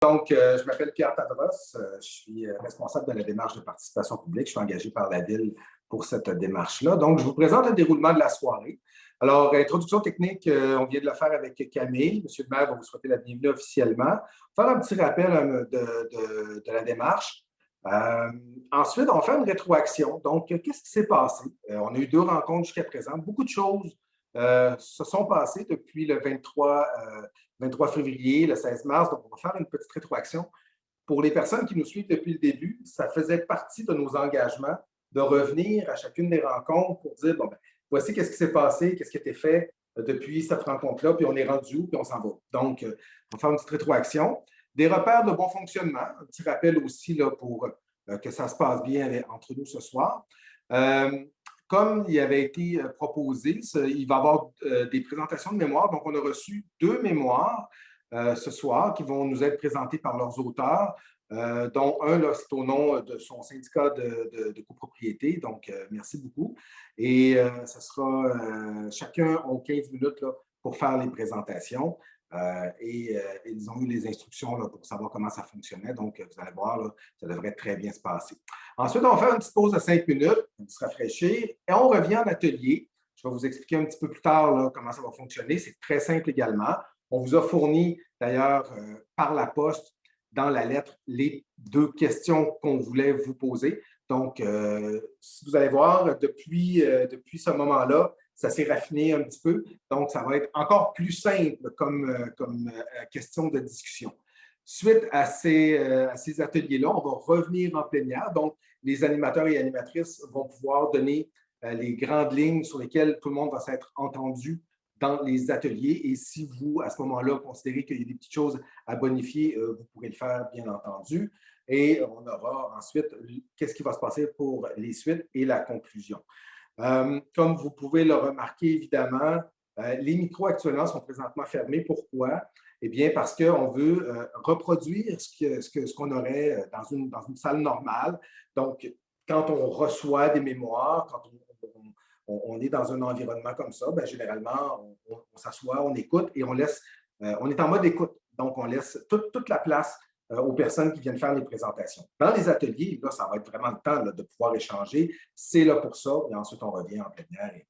Je m'appelle Pierre Tadros, je suis responsable de la démarche de participation publique. Je suis engagé par la Ville pour cette démarche-là. Donc, je vous présente le déroulement de la soirée. Alors, introduction technique, on vient de la faire avec Camille. Monsieur le maire va vous souhaiter la bienvenue officiellement. Faire un petit rappel de la démarche. Ensuite, on va faire une rétroaction. Donc, qu'est-ce qui s'est passé? On a eu 2 rencontres jusqu'à présent. Beaucoup de choses se sont passées depuis le 23 février, le 16 mars. Donc, on va faire une petite rétroaction. Pour les personnes qui nous suivent depuis le début, ça faisait partie de nos engagements de revenir à chacune des rencontres pour dire, bon, ben, voici qu'est-ce qui s'est passé, qu'est-ce qui a été fait depuis cette rencontre-là, puis on est rendu où, puis on s'en va. Donc, on va faire une petite rétroaction. Des repères de bon fonctionnement, un petit rappel aussi là, pour que ça se passe bien entre nous ce soir. Comme il avait été proposé, il va y avoir des présentations de mémoire. Donc, on a reçu 2 mémoires ce soir qui vont nous être présentés par leurs auteurs, dont un, c'est au nom de son syndicat de copropriété. Donc, merci beaucoup. Et ce sera chacun a 15 minutes là, pour faire les présentations. Ils ont eu les instructions là, pour savoir comment ça fonctionnait. Donc, vous allez voir, là, ça devrait très bien se passer. Ensuite, on va faire une petite pause de 5 minutes, on va se rafraîchir et on revient en atelier. Je vais vous expliquer un petit peu plus tard là, comment ça va fonctionner. C'est très simple également. On vous a fourni d'ailleurs par la poste dans la lettre les 2 questions qu'on voulait vous poser. Donc, si vous allez voir, depuis ce moment-là, ça s'est raffiné un petit peu. Donc, ça va être encore plus simple comme question de discussion. Suite à ces ateliers-là, on va revenir en plénière. Donc, les animateurs et animatrices vont pouvoir donner les grandes lignes sur lesquelles tout le monde va s'être entendu dans les ateliers. Et si vous, à ce moment-là, considérez qu'il y a des petites choses à bonifier, vous pourrez le faire, bien entendu. Et on aura ensuite qu'est-ce qui va se passer pour les suites et la conclusion. Comme vous pouvez le remarquer, évidemment, les micros actuellement sont présentement fermés. Pourquoi? Eh bien, parce qu'on veut reproduire ce qu'on aurait dans une salle normale. Donc, quand on reçoit des mémoires, quand on est dans un environnement comme ça, bien, généralement, on s'assoit, on écoute et on laisse, on est en mode écoute. Donc, on laisse toute la place aux personnes qui viennent faire les présentations. Dans les ateliers, là, ça va être vraiment le temps là, de pouvoir échanger. C'est là pour ça. Et ensuite, on revient en plénière.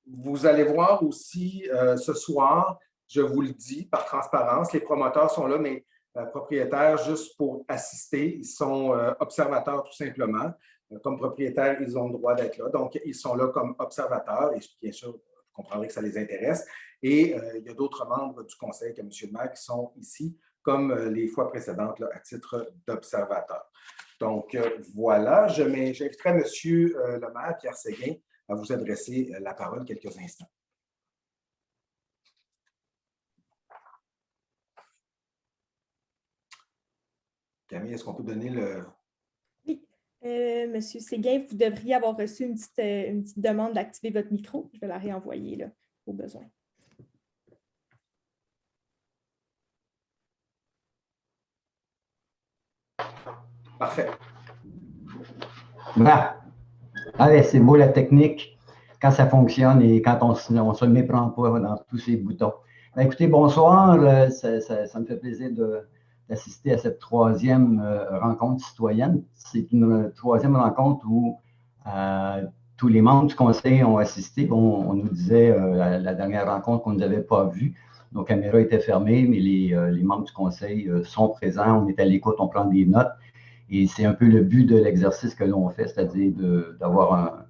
Vous allez voir aussi ce soir, je vous le dis, par transparence, les promoteurs sont là, mais propriétaires juste pour assister. Ils sont observateurs tout simplement. Comme propriétaires, ils ont le droit d'être là. Donc, ils sont là comme observateurs et bien sûr, vous comprendrez que ça les intéresse. Et il y a d'autres membres du conseil, comme M. le maire, qui sont ici comme les fois précédentes là, à titre d'observateur. Donc, voilà, j'inviterai M. le maire, Pierre Séguin, à vous adresser la parole quelques instants. Camille, est-ce qu'on peut donner le... Oui. Monsieur Séguin, vous devriez avoir reçu une petite demande d'activer votre micro. Je vais la réenvoyer là, au besoin. Parfait. Voilà. Allez, c'est beau la technique, quand ça fonctionne et quand on ne se méprend pas dans tous ces boutons. Ben, écoutez, bonsoir. Ça me fait plaisir d'assister à cette 3e rencontre citoyenne. C'est une 3e rencontre où tous les membres du conseil ont assisté. Bon, on nous disait à la dernière rencontre qu'on ne nous avait pas vus. Nos caméras étaient fermées, mais les membres du conseil sont présents. On est à l'écoute, on prend des notes. Et c'est un peu le but de l'exercice que l'on fait, c'est-à-dire d'avoir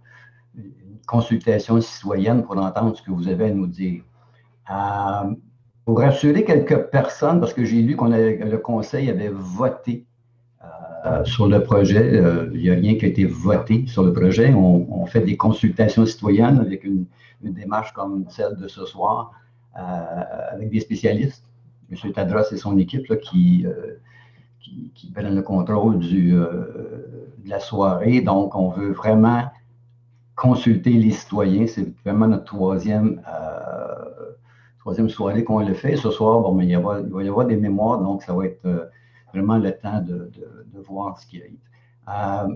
une consultation citoyenne pour entendre ce que vous avez à nous dire. Pour rassurer quelques personnes, parce que j'ai lu que le conseil avait voté sur le projet, il n'y a rien qui a été voté sur le projet. On fait des consultations citoyennes avec une démarche comme celle de ce soir, avec des spécialistes. M. Tadros et son équipe là, qui prennent le contrôle de la soirée. Donc, on veut vraiment consulter les citoyens. C'est vraiment notre troisième soirée qu'on le fait. Ce soir, bon, il va y avoir des mémoires, donc ça va être vraiment le temps de voir ce qu'il y a.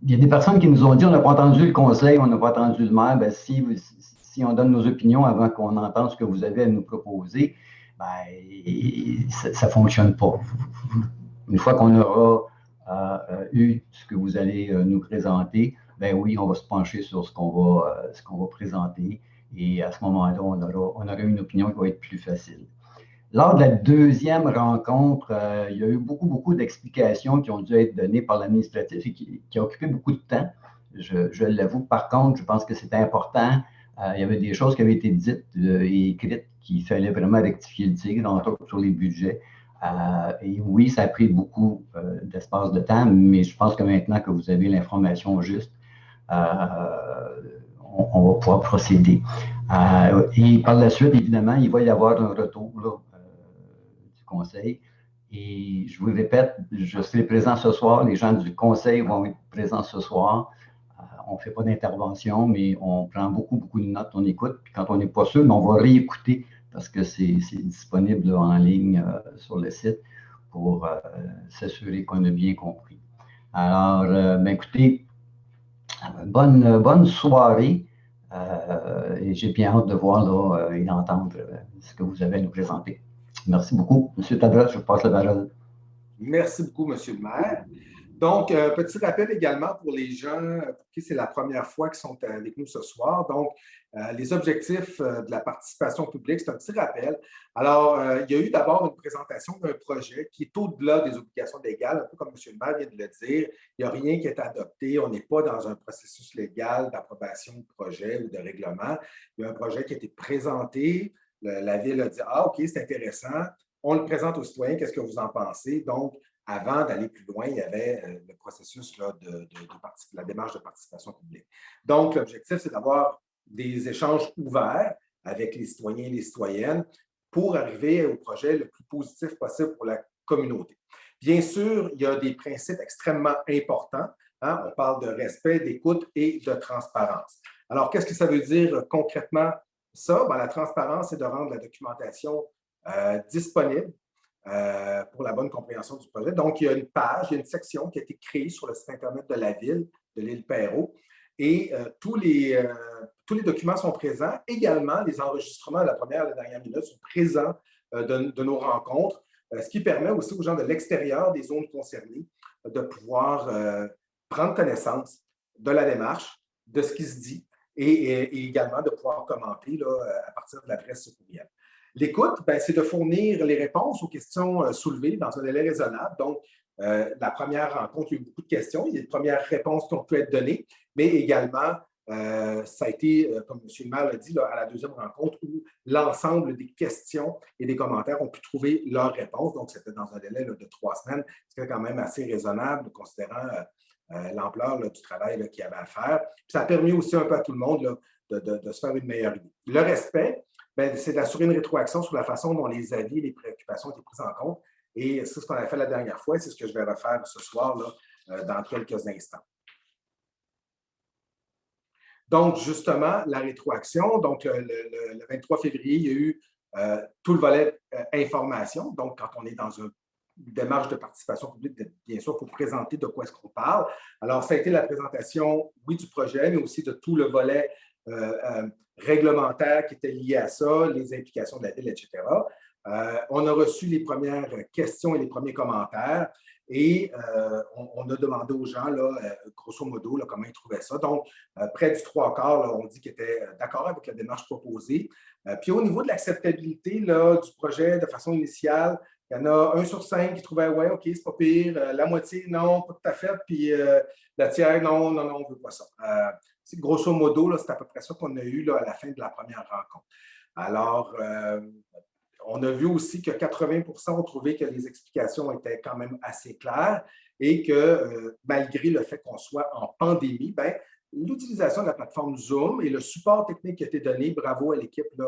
Il y a des personnes qui nous ont dit on n'a pas entendu le conseil, on n'a pas entendu le maire. Bien, si on donne nos opinions avant qu'on entende ce que vous avez à nous proposer, ça ne fonctionne pas. Une fois qu'on aura eu ce que vous allez nous présenter, ben oui, on va se pencher sur ce qu'on va présenter et à ce moment-là, on aura une opinion qui va être plus facile. Lors de la deuxième rencontre, il y a eu beaucoup d'explications qui ont dû être données par l'administratif et qui a occupé beaucoup de temps. Je l'avoue. Par contre, je pense que c'était important. Il y avait des choses qui avaient été dites et écrites qu'il fallait vraiment rectifier le tir, entre autres sur les budgets. Et oui, ça a pris beaucoup d'espace de temps, mais je pense que maintenant que vous avez l'information juste, on va pouvoir procéder. Et par la suite, évidemment, il va y avoir un retour là, du conseil. Et je vous répète, je serai présent ce soir. Les gens du conseil vont être présents ce soir. On ne fait pas d'intervention, mais on prend beaucoup de notes, on écoute. Puis quand on n'est pas sûr, on va réécouter parce que c'est disponible en ligne sur le site pour s'assurer qu'on a bien compris. Alors, écoutez, bonne soirée. Et j'ai bien hâte de voir là, et d'entendre ce que vous avez à nous présenter. Merci beaucoup. Monsieur Tadros, je vous passe la parole. Merci beaucoup, Monsieur le maire. Donc, petit rappel également pour les gens pour qui c'est la première fois qu'ils sont avec nous ce soir. Donc, les objectifs de la participation publique, c'est un petit rappel. Alors, il y a eu d'abord une présentation d'un projet qui est au-delà des obligations légales, un peu comme M. le maire vient de le dire. Il n'y a rien qui est adopté. On n'est pas dans un processus légal d'approbation de projet ou de règlement. Il y a un projet qui a été présenté. La Ville a dit « Ah, OK, c'est intéressant. On le présente aux citoyens. Qu'est-ce que vous en pensez? » Donc, avant d'aller plus loin, il y avait le processus là, de la démarche de participation publique. Donc, l'objectif, c'est d'avoir des échanges ouverts avec les citoyens et les citoyennes pour arriver au projet le plus positif possible pour la communauté. Bien sûr, il y a des principes extrêmement importants. Hein? On parle de respect, d'écoute et de transparence. Alors, qu'est-ce que ça veut dire concrètement, ça? Bien, la transparence, c'est de rendre la documentation disponible pour la bonne compréhension du projet. Donc, il y a une page, il y a une section qui a été créée sur le site Internet de la Ville, de l'île Perrot, et tous les documents sont présents. Également, les enregistrements de la première et la dernière minute sont présents de nos rencontres, ce qui permet aussi aux gens de l'extérieur des zones concernées de pouvoir prendre connaissance de la démarche, de ce qui se dit, et également de pouvoir commenter là, à partir de l'adresse courriel. L'écoute, c'est de fournir les réponses aux questions soulevées dans un délai raisonnable. Donc, la première rencontre, il y a eu beaucoup de questions. Il y a des premières réponses qui ont pu être données, mais également, ça a été, comme M. le maire l'a dit, là, à la deuxième rencontre, où l'ensemble des questions et des commentaires ont pu trouver leurs réponses. Donc, c'était dans un délai là, de 3 semaines, ce qui est quand même assez raisonnable, considérant l'ampleur du travail qu'il y avait à faire. Puis, ça a permis aussi un peu à tout le monde là, de se faire une meilleure idée. Le respect, c'est d'assurer une rétroaction sur la façon dont les avis et les préoccupations ont été prises en compte. Et c'est ce qu'on a fait la dernière fois et c'est ce que je vais refaire ce soir là, dans quelques instants. Donc, justement, la rétroaction. Donc, le 23 février, il y a eu tout le volet information. Donc, quand on est dans une démarche de participation publique, bien sûr, il faut présenter de quoi est-ce qu'on parle. Alors, ça a été la présentation, oui, du projet, mais aussi de tout le volet réglementaire qui était lié à ça, les implications de la Ville, etc. On a reçu les premières questions et les premiers commentaires et on a demandé aux gens, là, grosso modo, là, comment ils trouvaient ça. Donc, près du 3/4, là, on dit qu'ils étaient d'accord avec la démarche proposée. Puis au niveau de l'acceptabilité du projet de façon initiale, il y en a 1 sur 5 qui trouvaient « ouais, OK, c'est pas pire », la moitié « non, pas tout à fait », puis la tiers « non, on ne veut pas ça ». Grosso modo, c'est à peu près ça qu'on a eu là, à la fin de la première rencontre. Alors, on a vu aussi que 80% ont trouvé que les explications étaient quand même assez claires et que malgré le fait qu'on soit en pandémie, l'utilisation de la plateforme Zoom et le support technique qui a été donné, bravo à l'équipe de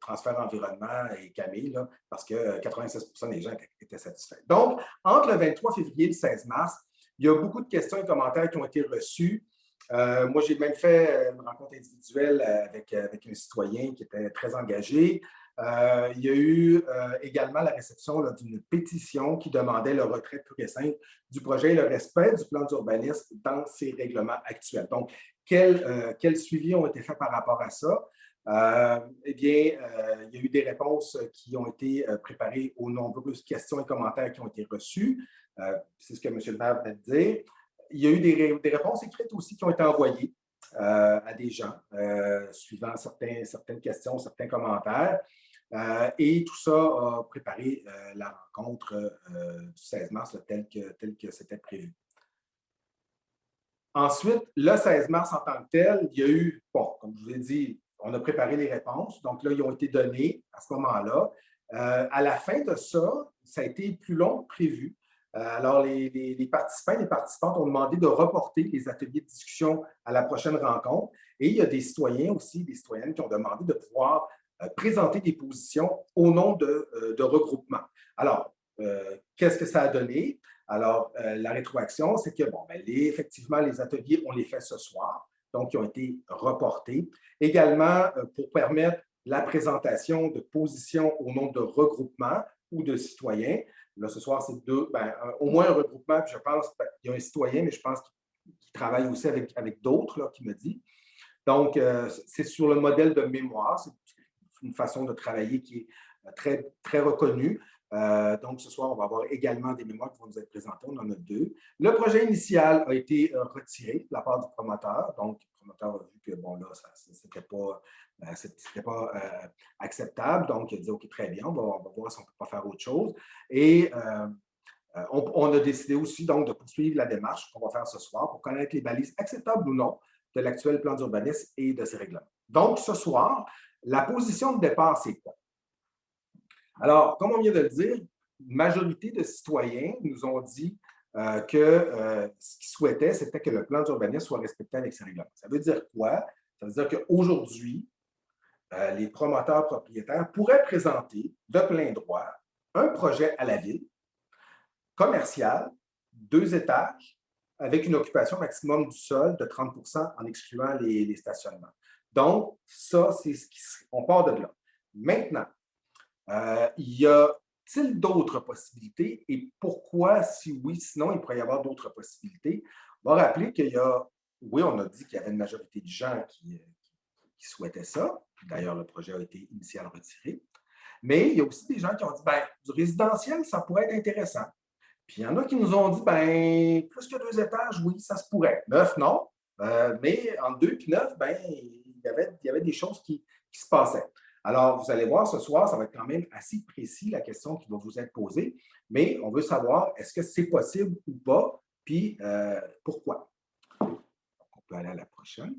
Transfert Environnement et Camille, là, parce que 96% des gens étaient satisfaits. Donc, entre le 23 février et le 16 mars, il y a beaucoup de questions et commentaires qui ont été reçus. Moi, j'ai même fait une rencontre individuelle avec un citoyen qui était très engagé. Il y a eu également la réception d'une pétition qui demandait le retrait pur et simple du projet et le respect du plan d'urbanisme dans ses règlements actuels. Donc, quels suivis ont été faits par rapport à ça? Eh bien, il y a eu des réponses qui ont été préparées aux nombreuses questions et commentaires qui ont été reçus. C'est ce que M. le maire venait de dire. Il y a eu des réponses écrites aussi qui ont été envoyées à des gens, suivant certaines questions, certains commentaires. Et tout ça a préparé la rencontre du 16 mars tel que c'était prévu. Ensuite, le 16 mars en tant que tel, il y a eu, bon, comme je vous ai dit, on a préparé les réponses. Donc là, ils ont été données à ce moment-là. À la fin de ça, ça a été plus long que prévu. Alors, les participants et les participantes ont demandé de reporter les ateliers de discussion à la prochaine rencontre. Et il y a des citoyens aussi, des citoyennes qui ont demandé de pouvoir présenter des positions au nom de regroupements. Alors, qu'est-ce que ça a donné? Alors, la rétroaction, c'est que, bon, ben, effectivement, les ateliers, on les fait ce soir, donc ils ont été reportés. Également, pour permettre la présentation de positions au nom de regroupements ou de citoyens. Là, ce soir, c'est au moins un regroupement, puis je pense qu'il y a un citoyen, mais je pense qu'il travaille aussi avec d'autres, qui me dit. Donc, c'est sur le modèle de mémoire. C'est une façon de travailler qui est très, très reconnue. Donc, ce soir, on va avoir également des mémoires qui vont nous être présentées. On en a 2. Le projet initial a été retiré de la part du promoteur. Donc, le promoteur a vu que, bon, là, ce n'était pas acceptable. Donc, il a dit, OK, très bien, on va voir si on ne peut pas faire autre chose. Et on a décidé aussi, donc, de poursuivre la démarche qu'on va faire ce soir pour connaître les balises acceptables ou non de l'actuel plan d'urbanisme et de ses règlements. Donc, ce soir, la position de départ, c'est quoi? Alors, comme on vient de le dire, une majorité de citoyens nous ont dit que ce qu'ils souhaitaient, c'était que le plan d'urbanisme soit respecté avec ses règlements. Ça veut dire quoi? Ça veut dire qu'aujourd'hui, les promoteurs propriétaires pourraient présenter de plein droit un projet à la ville, commercial, 2 étages, avec une occupation maximum du sol de 30 % en excluant les stationnements. Donc, ça, c'est on part de là. Maintenant, y a-t-il d'autres possibilités et pourquoi, si oui, sinon, il pourrait y avoir d'autres possibilités? On va rappeler qu'il y a, oui, on a dit qu'il y avait une majorité de gens qui souhaitaient ça. D'ailleurs, le projet a été initialement retiré. Mais il y a aussi des gens qui ont dit, bien, du résidentiel, ça pourrait être intéressant. Puis il y en a qui nous ont dit, bien, plus que 2 étages, oui, ça se pourrait. 9, non. Mais entre 2 et 9, bien, il y avait des choses qui se passaient. Alors, vous allez voir, ce soir, ça va être quand même assez précis, la question qui va vous être posée, mais on veut savoir, est-ce que c'est possible ou pas, puis pourquoi. Donc, on peut aller à la prochaine.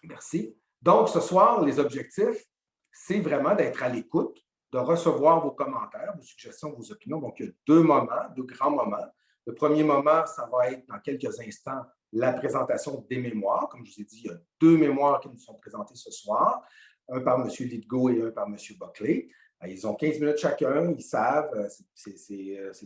Merci. Donc, ce soir, les objectifs, c'est vraiment d'être à l'écoute, de recevoir vos commentaires, vos suggestions, vos opinions. Donc, il y a 2 moments, 2 grands moments. Le premier moment, ça va être dans quelques instants la présentation des mémoires. Comme je vous ai dit, il y a 2 mémoires qui nous sont présentées ce soir, un par M. Lidgo et un par M. Buckley. Ils ont 15 minutes chacun, ils savent,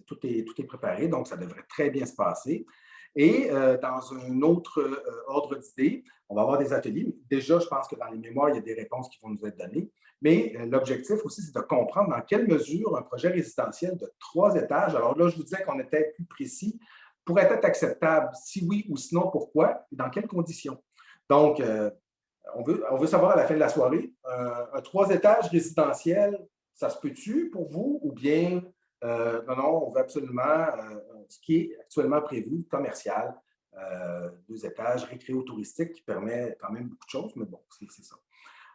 tout est préparé, donc ça devrait très bien se passer. Et dans un autre ordre d'idée, on va avoir des ateliers. Déjà, je pense que dans les mémoires, il y a des réponses qui vont nous être données. Mais l'objectif aussi, c'est de comprendre dans quelle mesure un projet résidentiel de 3 étages, alors là, je vous disais qu'on était plus précis, pourrait être acceptable, si oui ou sinon, pourquoi et dans quelles conditions. Donc, on veut savoir à la fin de la soirée, un 3 étages résidentiel, ça se peut-tu pour vous ou bien non, on veut absolument ce qui est actuellement prévu, commercial, 2 étages, récréo-touristique qui permet quand même beaucoup de choses, mais bon, c'est ça.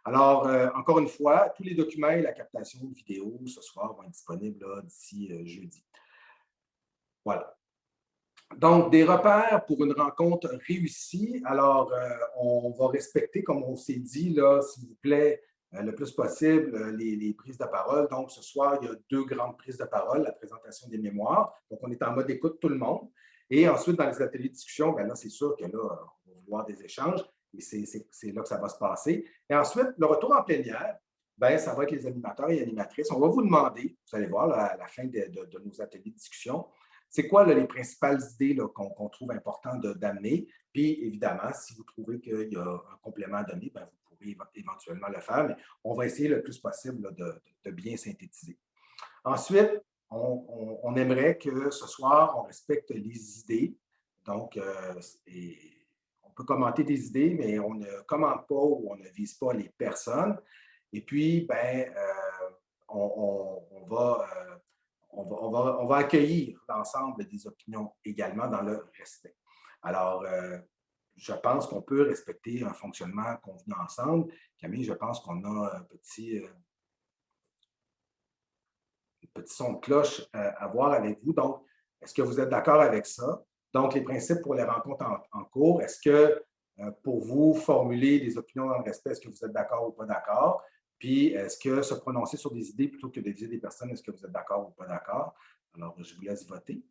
Alors, encore une fois, tous les documents et la captation de vidéo ce soir vont être disponibles d'ici jeudi. Voilà. Donc, des repères pour une rencontre réussie. Alors, on va respecter, comme on s'est dit, là, s'il vous plaît, le plus possible, les prises de parole. Donc, ce soir, il y a 2 grandes prises de parole, la présentation des mémoires. Donc, on est en mode écoute tout le monde. Et ensuite, dans les ateliers de discussion, bien là, c'est sûr que là, on va vouloir des échanges et c'est là que ça va se passer. Et ensuite, le retour en plénière, bien, ça va être les animateurs et animatrices. On va vous demander, vous allez voir là, à la fin de nos ateliers de discussion, c'est quoi là, les principales idées qu'on trouve important d'amener. Puis, évidemment, si vous trouvez qu'il y a un complément à donner, bien, vous pourrez éventuellement le faire, mais on va essayer le plus possible là, de bien synthétiser. Ensuite, on aimerait que ce soir, on respecte les idées. Donc, on peut commenter des idées, mais on ne commente pas ou on ne vise pas les personnes. Et puis, ben, on va accueillir l'ensemble des opinions également dans le respect. Alors, je pense qu'on peut respecter un fonctionnement convenu ensemble. Camille, je pense qu'on a un petit son de cloche à voir avec vous. Donc, est-ce que vous êtes d'accord avec ça? Donc, les principes pour les rencontres en cours, est-ce que pour vous formuler des opinions dans le respect, est-ce que vous êtes d'accord ou pas d'accord? Puis, est-ce que se prononcer sur des idées plutôt que de viser des personnes, est-ce que vous êtes d'accord ou pas d'accord? Alors, je vous laisse voter.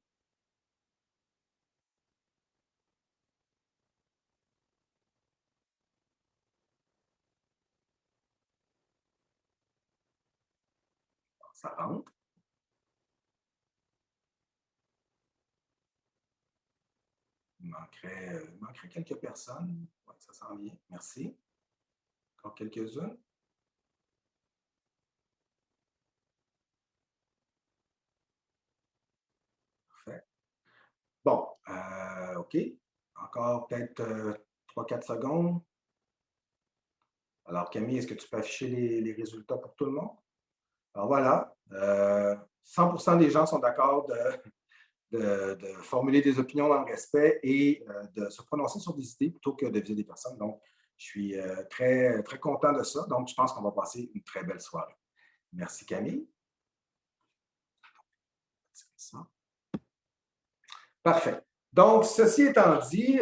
Ça rentre. Il manquerait quelques personnes. Ouais, ça s'en vient. Merci. Encore quelques-unes. Parfait. Bon, OK. Encore peut-être 3-4 secondes. Alors, Camille, est-ce que tu peux afficher les résultats pour tout le monde? Alors voilà, 100% des gens sont d'accord de formuler des opinions dans le respect et de se prononcer sur des idées plutôt que de viser des personnes. Donc, je suis très, très content de ça. Donc, je pense qu'on va passer une très belle soirée. Merci, Camille. Parfait. Donc, ceci étant dit,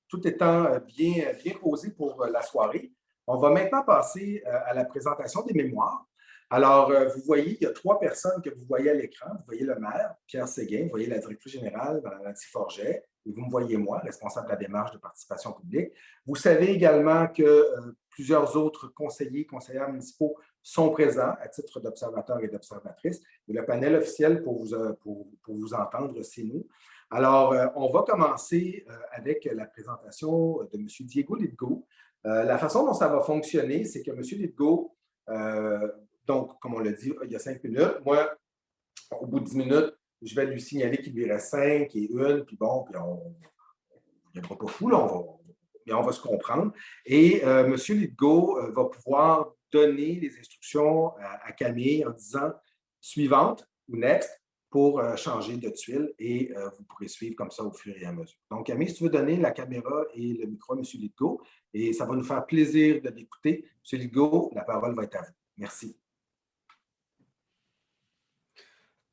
tout étant bien posé pour la soirée, on va maintenant passer à la présentation des mémoires. Alors, vous voyez, il y a 3 personnes que vous voyez à l'écran. Vous voyez le maire, Pierre Séguin, vous voyez la directrice générale, Mme Nancy Forget, et vous me voyez moi, responsable de la démarche de participation publique. Vous savez également que plusieurs autres conseillers, conseillères municipaux sont présents à titre d'observateurs et d'observatrices. Et le panel officiel pour vous entendre, c'est nous. Alors, on va commencer avec la présentation de M. Diego Lidgo. La façon dont ça va fonctionner, c'est que M. Lidgo, donc, comme on l'a dit, il y a 5 minutes. Moi, au bout de 10 minutes, je vais lui signaler qu'il lui reste 5 et 1, puis bon, puis il n'y a pas fou, là, on va se comprendre. Et M. Lidgo va pouvoir donner les instructions à Camille en disant suivante ou next pour changer de tuile et vous pourrez suivre comme ça au fur et à mesure. Donc, Camille, si tu veux donner la caméra et le micro à M. Lidgo, et ça va nous faire plaisir de l'écouter. M. Lidgo, la parole va être à vous. Merci.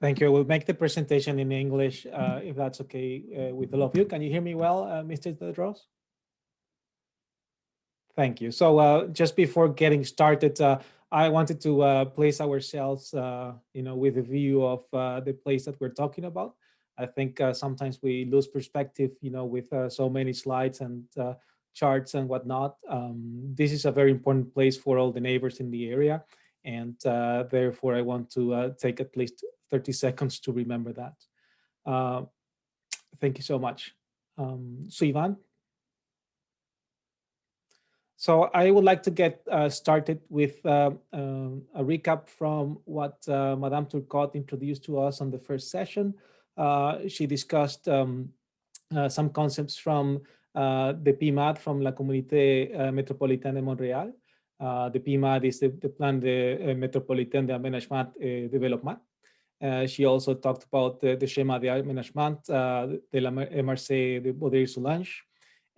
Thank you. We'll make the presentation in English, if that's okay with all of you. Can you hear me well, Mr. Tedros? Thank you. So just before getting started, I wanted to place ourselves, with a view of the place that we're talking about. I think sometimes we lose perspective, with so many slides and charts and whatnot. This is a very important place for all the neighbors in the area. And therefore, I want to take at least 30 seconds to remember that. Thank you so much. So Ivan? So I would like to get started with a recap from what Madame Turcotte introduced to us on the first session. She discussed some concepts from the PMAD from La Communauté Métropolitaine de Montréal. The PMAD is the Plan de Métropolitain d'Aménagement et Développement. She also talked about the Schéma d'Aménagement de la MRC de Baudry-Soulanges.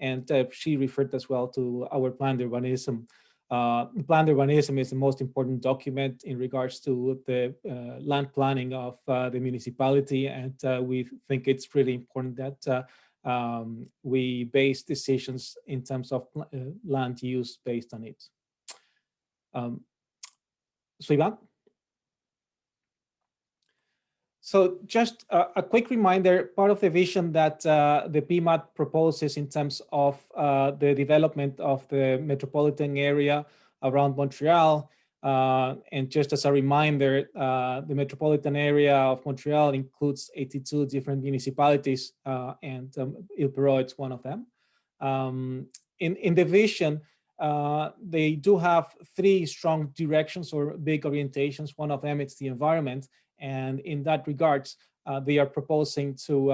And she referred as well to our plan d'urbanism. Plan d'urbanism is the most important document in regards to the land planning of the municipality. And we think it's really important that we base decisions in terms of land use based on it. So Ivan? So just a quick reminder, part of the vision that the PMAD proposes in terms of the development of the metropolitan area around Montreal. And just as a reminder, the metropolitan area of Montreal includes 82 different municipalities, and Île-Perrot is one of them. In the vision, they do have 3 strong directions or big orientations. One of them is the environment. And in that regards, they are proposing to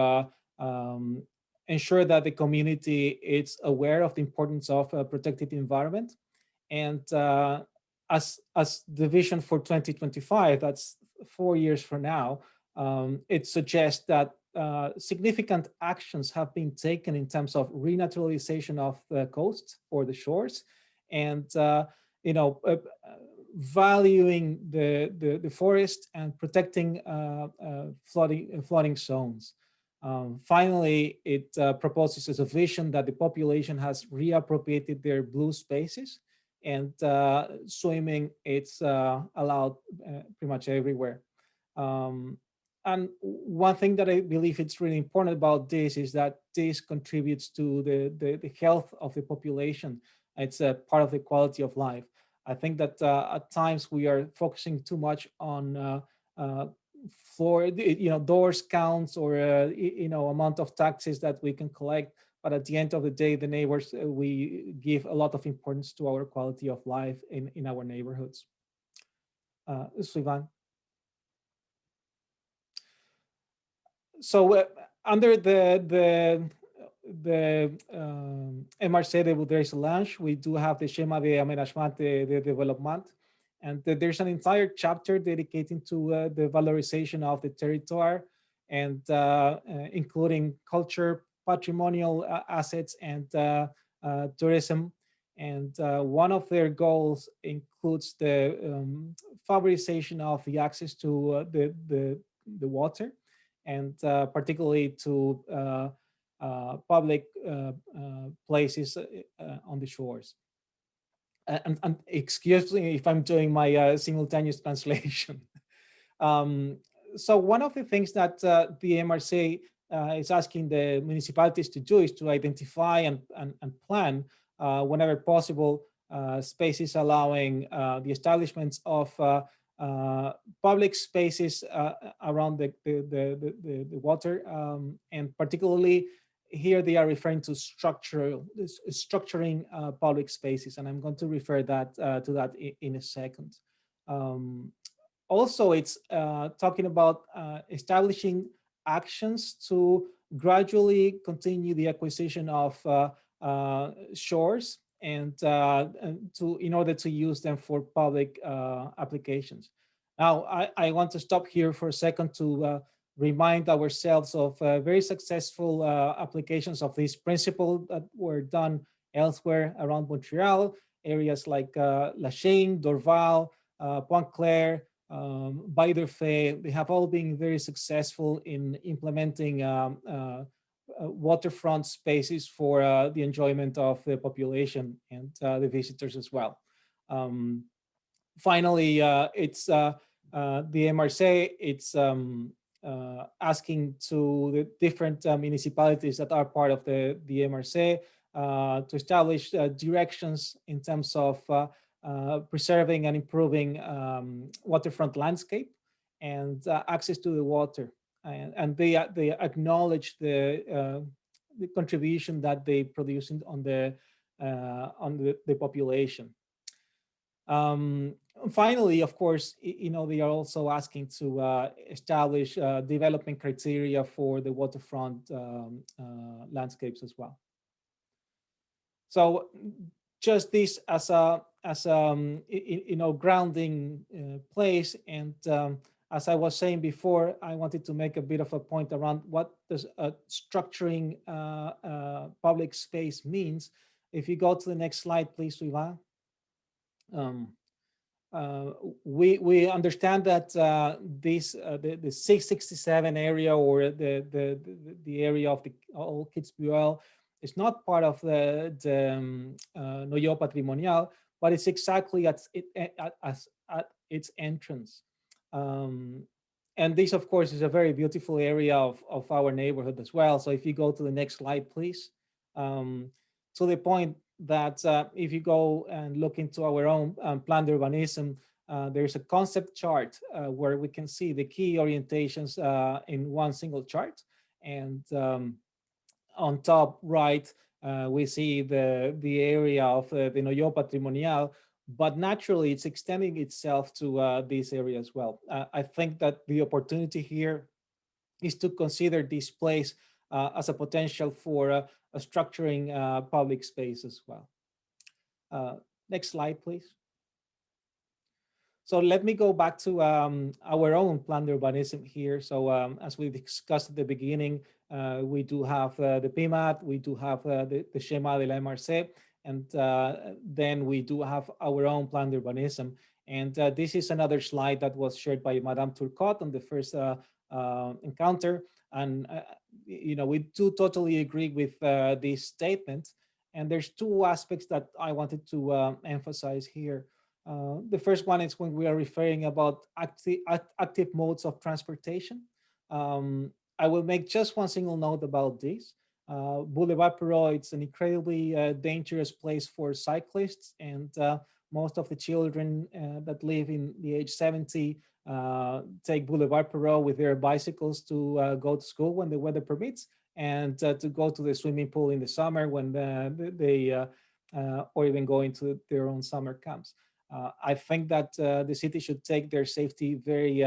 ensure that the community is aware of the importance of a protected environment. And as the vision for 2025, that's 4 years from now, it suggests that significant actions have been taken in terms of renaturalization of the coast or the shores, and valuing the forest and protecting flooding zones. Finally, it proposes as a vision that the population has reappropriated their blue spaces, and swimming it's allowed pretty much everywhere. And one thing that I believe it's really important about this is that this contributes to the health of the population. It's a part of the quality of life. I think that at times we are focusing too much on doors counts or amount of taxes that we can collect. But at the end of the day, the neighbors, we give a lot of importance to our quality of life in our neighborhoods. Suivan. So under the MRC de Vaudreuil-Soulanges, we do have the Schéma de Aménagement de Développement, and there's an entire chapter dedicated to the valorization of the territory, and including culture, patrimonial assets, and tourism. And one of their goals includes the favorization of the access to the water, and particularly to public places on the shores. And excuse me if I'm doing my simultaneous translation. So one of the things that the MRC is asking the municipalities to do is to identify and plan whenever possible spaces allowing the establishments of public spaces around the water, and particularly here they are referring to structuring public spaces, and I'm going to refer that to that in a second. Also, it's talking about establishing actions to gradually continue the acquisition of shores and in order to use them for public applications. Now, I want to stop here for a second to remind ourselves of very successful applications of this principle that were done elsewhere around Montreal, areas like Lachine, Dorval, Pointe-Claire, Baie-d'Urfé. They have all been very successful in implementing waterfront spaces for the enjoyment of the population and the visitors as well. Finally, it's the MRC, it's asking to the different municipalities that are part of the MRC to establish directions in terms of preserving and improving waterfront landscape and access to the water. And they acknowledge the contribution that they produce on the population. Finally, of course, they are also asking to establish development criteria for the waterfront landscapes as well. So, just this as a grounding place, and as I was saying before, I wanted to make a bit of a point around what does structuring public space means. If you go to the next slide, please, Suivan. We understand that the 667 area, or the area of the Old Kitzbühel, is not part of the Noyau Patrimonial, but it's exactly at its entrance. And this, of course, is a very beautiful area of our neighborhood as well. So if you go to the next slide, please. To the point that if you go and look into our own planned urbanism, there's a concept chart where we can see the key orientations in one single chart. And on top right, we see the area of the Noyau Patrimonial, but naturally it's extending itself to this area as well. I think that the opportunity here is to consider this place as a potential for structuring public space as well. Next slide, please. So let me go back to our own planned urbanism here. So as we discussed at the beginning, we do have the PMAT, we do have the Schema de la MRC, and then we do have our own planned urbanism. And this is another slide that was shared by Madame Turcotte on the first encounter. And we do totally agree with this statement. And there's two aspects that I wanted to emphasize here. The first one is when we are referring about active modes of transportation. I will make just one single note about this. Boulevard Perrault, it's an incredibly dangerous place for cyclists, and most of the children that live in the age 70 take Boulevard Perrault with their bicycles to go to school when the weather permits, and to go to the swimming pool in the summer when or even go into their own summer camps. I think that the city should take their safety very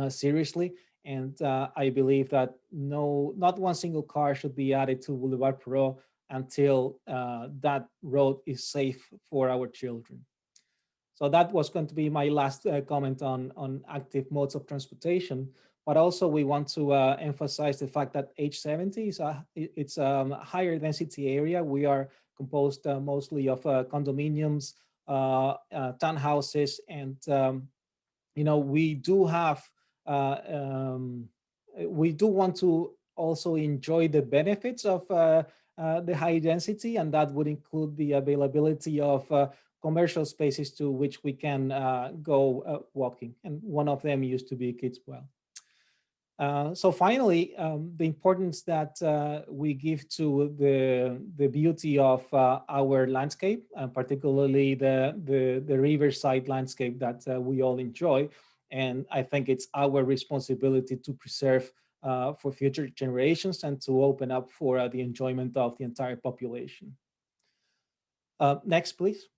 seriously, and I believe that not one single car should be added to Boulevard Perrault until that road is safe for our children. So that was going to be my last comment on active modes of transportation. But also we want to emphasize the fact that H70 it's a higher density area. We are composed mostly of condominiums, townhouses, and we do have we do want to also enjoy the benefits of the high density, and that would include the availability of commercial spaces to which we can go walking, and one of them used to be Kidswell. So finally, the importance that we give to the beauty of our landscape, particularly the riverside landscape that we all enjoy. And I think it's our responsibility to preserve for future generations and to open up for the enjoyment of the entire population. Next, please.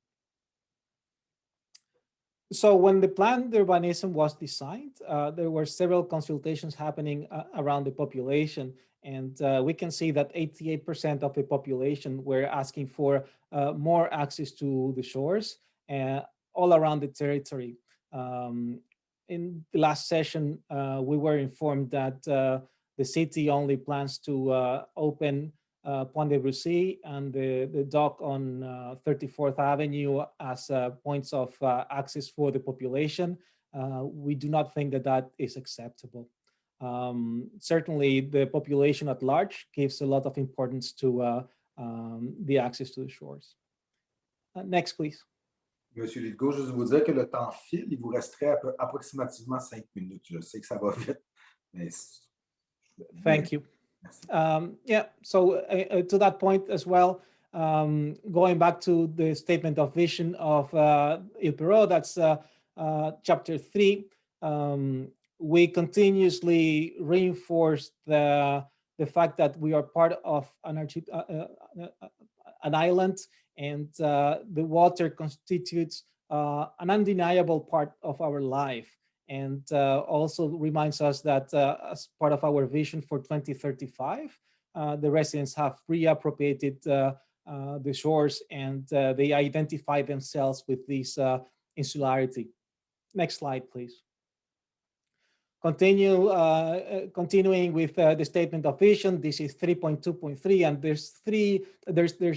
So when the planned urbanism was designed, there were several consultations happening around the population. And we can see that 88% of the population were asking for more access to the shores all around the territory. In the last session, we were informed that the city only plans to open Pont de Brucy and the dock on 34th Avenue as points of access for the population. We do not think that that is acceptable. Certainly, the population at large gives a lot of importance to the access to the shores. Next, please. Monsieur Lidgo, je veux vous dire que le temps file. Il vous resterait approximativement 5 minutes. Je sais que ça va vite, mais... Thank you. Yeah, so to that point as well, going back to the statement of vision of Il Perrault, that's chapter 3, we continuously reinforce the fact that we are part of an island, and the water constitutes an undeniable part of our life. And also reminds us that as part of our vision for 2035, the residents have reappropriated the shores, and they identify themselves with this insularity. Next slide, please. Continuing with the statement of vision, this is 3.2.3, and there's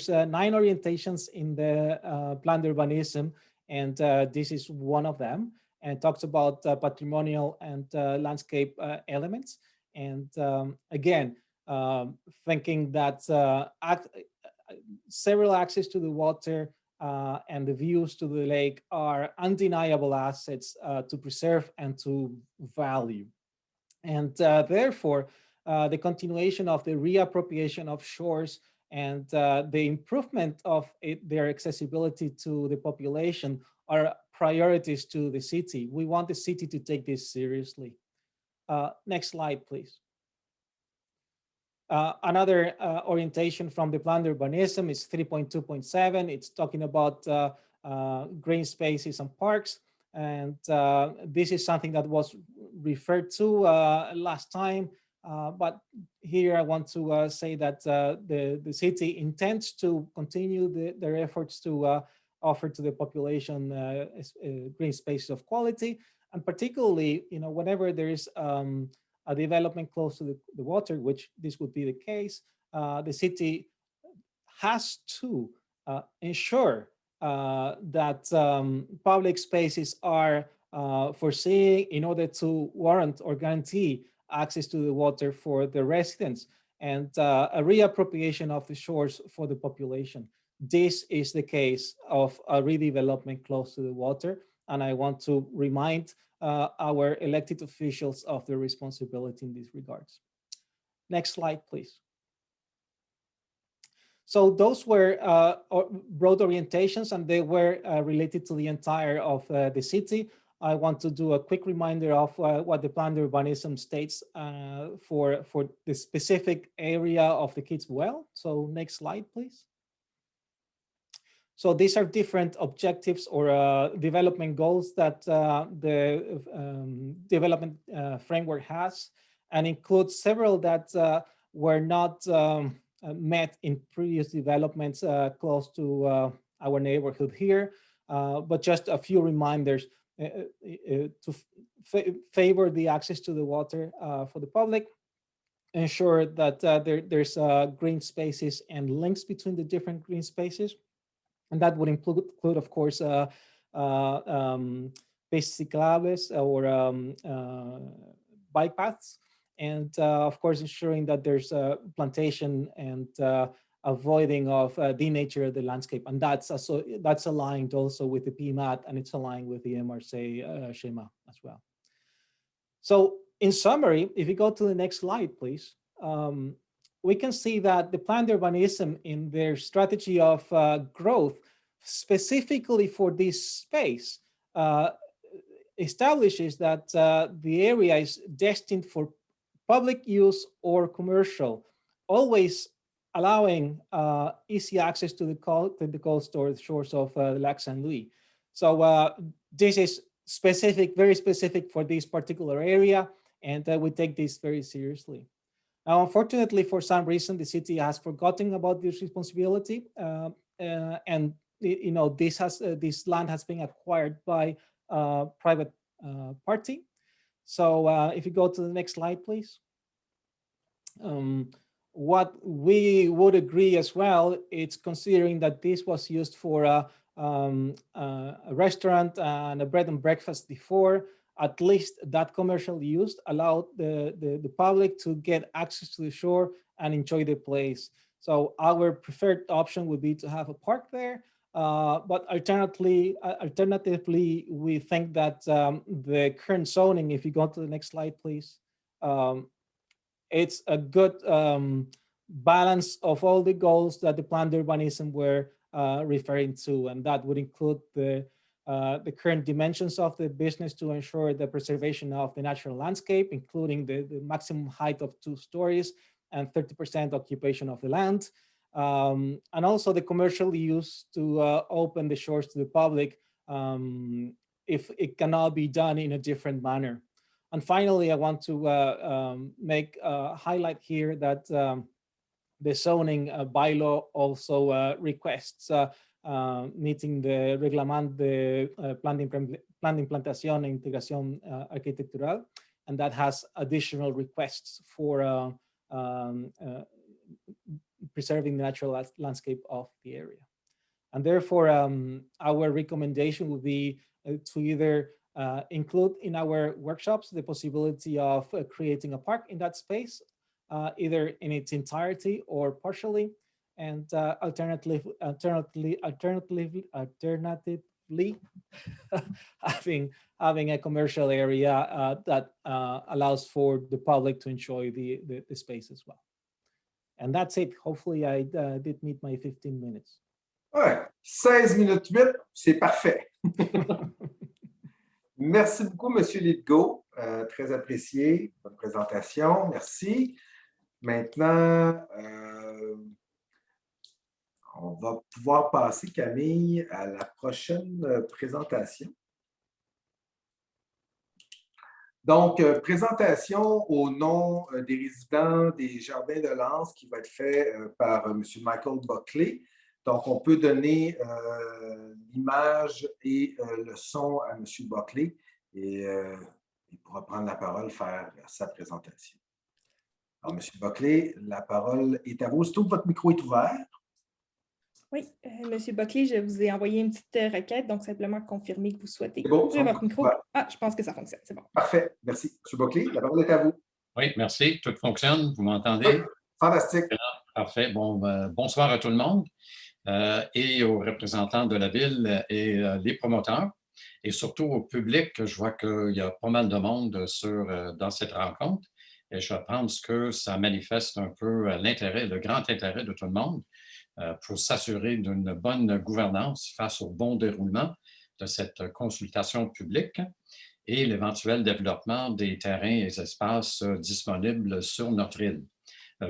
9 orientations in the planned urbanism, and this is one of them, and talks about patrimonial and landscape elements. And again, thinking that several access to the water and the views to the lake are undeniable assets to preserve and to value. And therefore, the continuation of the reappropriation of shores and the improvement of their accessibility to the population are priorities to the city. We want the city to take this seriously. Next slide, please. Another orientation from the planned urbanism is 3.2.7. It's talking about green spaces and parks. And this is something that was referred to last time. But here I want to say that the city intends to continue their efforts to offer to the population green spaces of quality, and particularly, whenever there is a development close to the water, which this would be the case, the city has to ensure that public spaces are foreseen in order to warrant or guarantee access to the water for the residents and a reappropriation of the shores for the population. This is the case of a redevelopment close to the water, and I want to remind our elected officials of their responsibility in these regards. Next slide, please. So those were broad orientations, and they were related to the entire of the city. I want to do a quick reminder of what the planned urbanism states for the specific area of the Kids Well. So next slide, please. So these are different objectives or development goals that the development framework has, and includes several that were not met in previous developments close to our neighborhood here, but just a few reminders to favor the access to the water for the public, ensure that there's green spaces and links between the different green spaces. And that would include of course, pistas ciclables or bike paths. And of course, ensuring that there's a plantation and avoiding of denature of the landscape. And that's aligned also with the PMAT, and it's aligned with the MRSA schema as well. So in summary, if you go to the next slide, please, we can see that the planned urbanism in their strategy of growth, specifically for this space, establishes that the area is destined for public use or commercial, always allowing easy access to the cold storage shores of Lac Saint Louis. So this is specific, very specific for this particular area, and we take this very seriously. Now, unfortunately, for some reason, the city has forgotten about this responsibility, and this land has been acquired by a private party. So if you go to the next slide, please. What we would agree as well, it's considering that this was used for a restaurant and a bread and breakfast before, at least that commercial use allowed the public to get access to the shore and enjoy the place. So our preferred option would be to have a park there. But alternatively, we think that the current zoning, if you go to the next slide, please, it's a good balance of all the goals that the planned urbanism were referring to, and that would include the current dimensions of the business to ensure the preservation of the natural landscape, including the maximum height of 2 stories and 30% occupation of the land. And also the commercial use to open the shores to the public if it cannot be done in a different manner. And finally, I want to make a highlight here that the zoning bylaw also requests meeting the Reglamento de Plan de Implantación e Integración Arquitectural, and that has additional requests for preserving the natural landscape of the area. And therefore, our recommendation would be to either include in our workshops the possibility of creating a park in that space, either in its entirety or partially, and alternatively having a commercial area that allows for the public to enjoy the space as well. And that's it. Hopefully I did meet my 15 minutes. Ouais, 16 minutes 8, c'est parfait. Merci beaucoup, M. Lidgo. Très apprécié, votre présentation. Merci. Maintenant, on va pouvoir passer, Camille, à la prochaine présentation. Donc, présentation au nom des résidents des Jardins de Lens qui va être fait par M. Michael Buckley. Donc, on peut donner l'image et le son à M. Buckley et il pourra prendre la parole, faire sa présentation. Alors, M. Buckley, la parole est à vous. Surtout que votre micro est ouvert. Oui, M. Buckley, je vous ai envoyé une petite requête, donc simplement confirmer que vous souhaitez Bon, ouvrir votre micro. ouais. Ah, je pense que ça fonctionne, c'est bon. Parfait, merci. M. Buckley, la parole est à vous. Oui, merci. Tout fonctionne, vous m'entendez? Oui, fantastique. Parfait. Bon, bonsoir à tout le monde et aux représentants de la ville et les promoteurs et surtout au public. Je vois qu'il y a pas mal de monde dans cette rencontre et je pense que ça manifeste un peu l'intérêt, le grand intérêt de tout le monde pour s'assurer d'une bonne gouvernance face au bon déroulement de cette consultation publique et l'éventuel développement des terrains et des espaces disponibles sur notre île.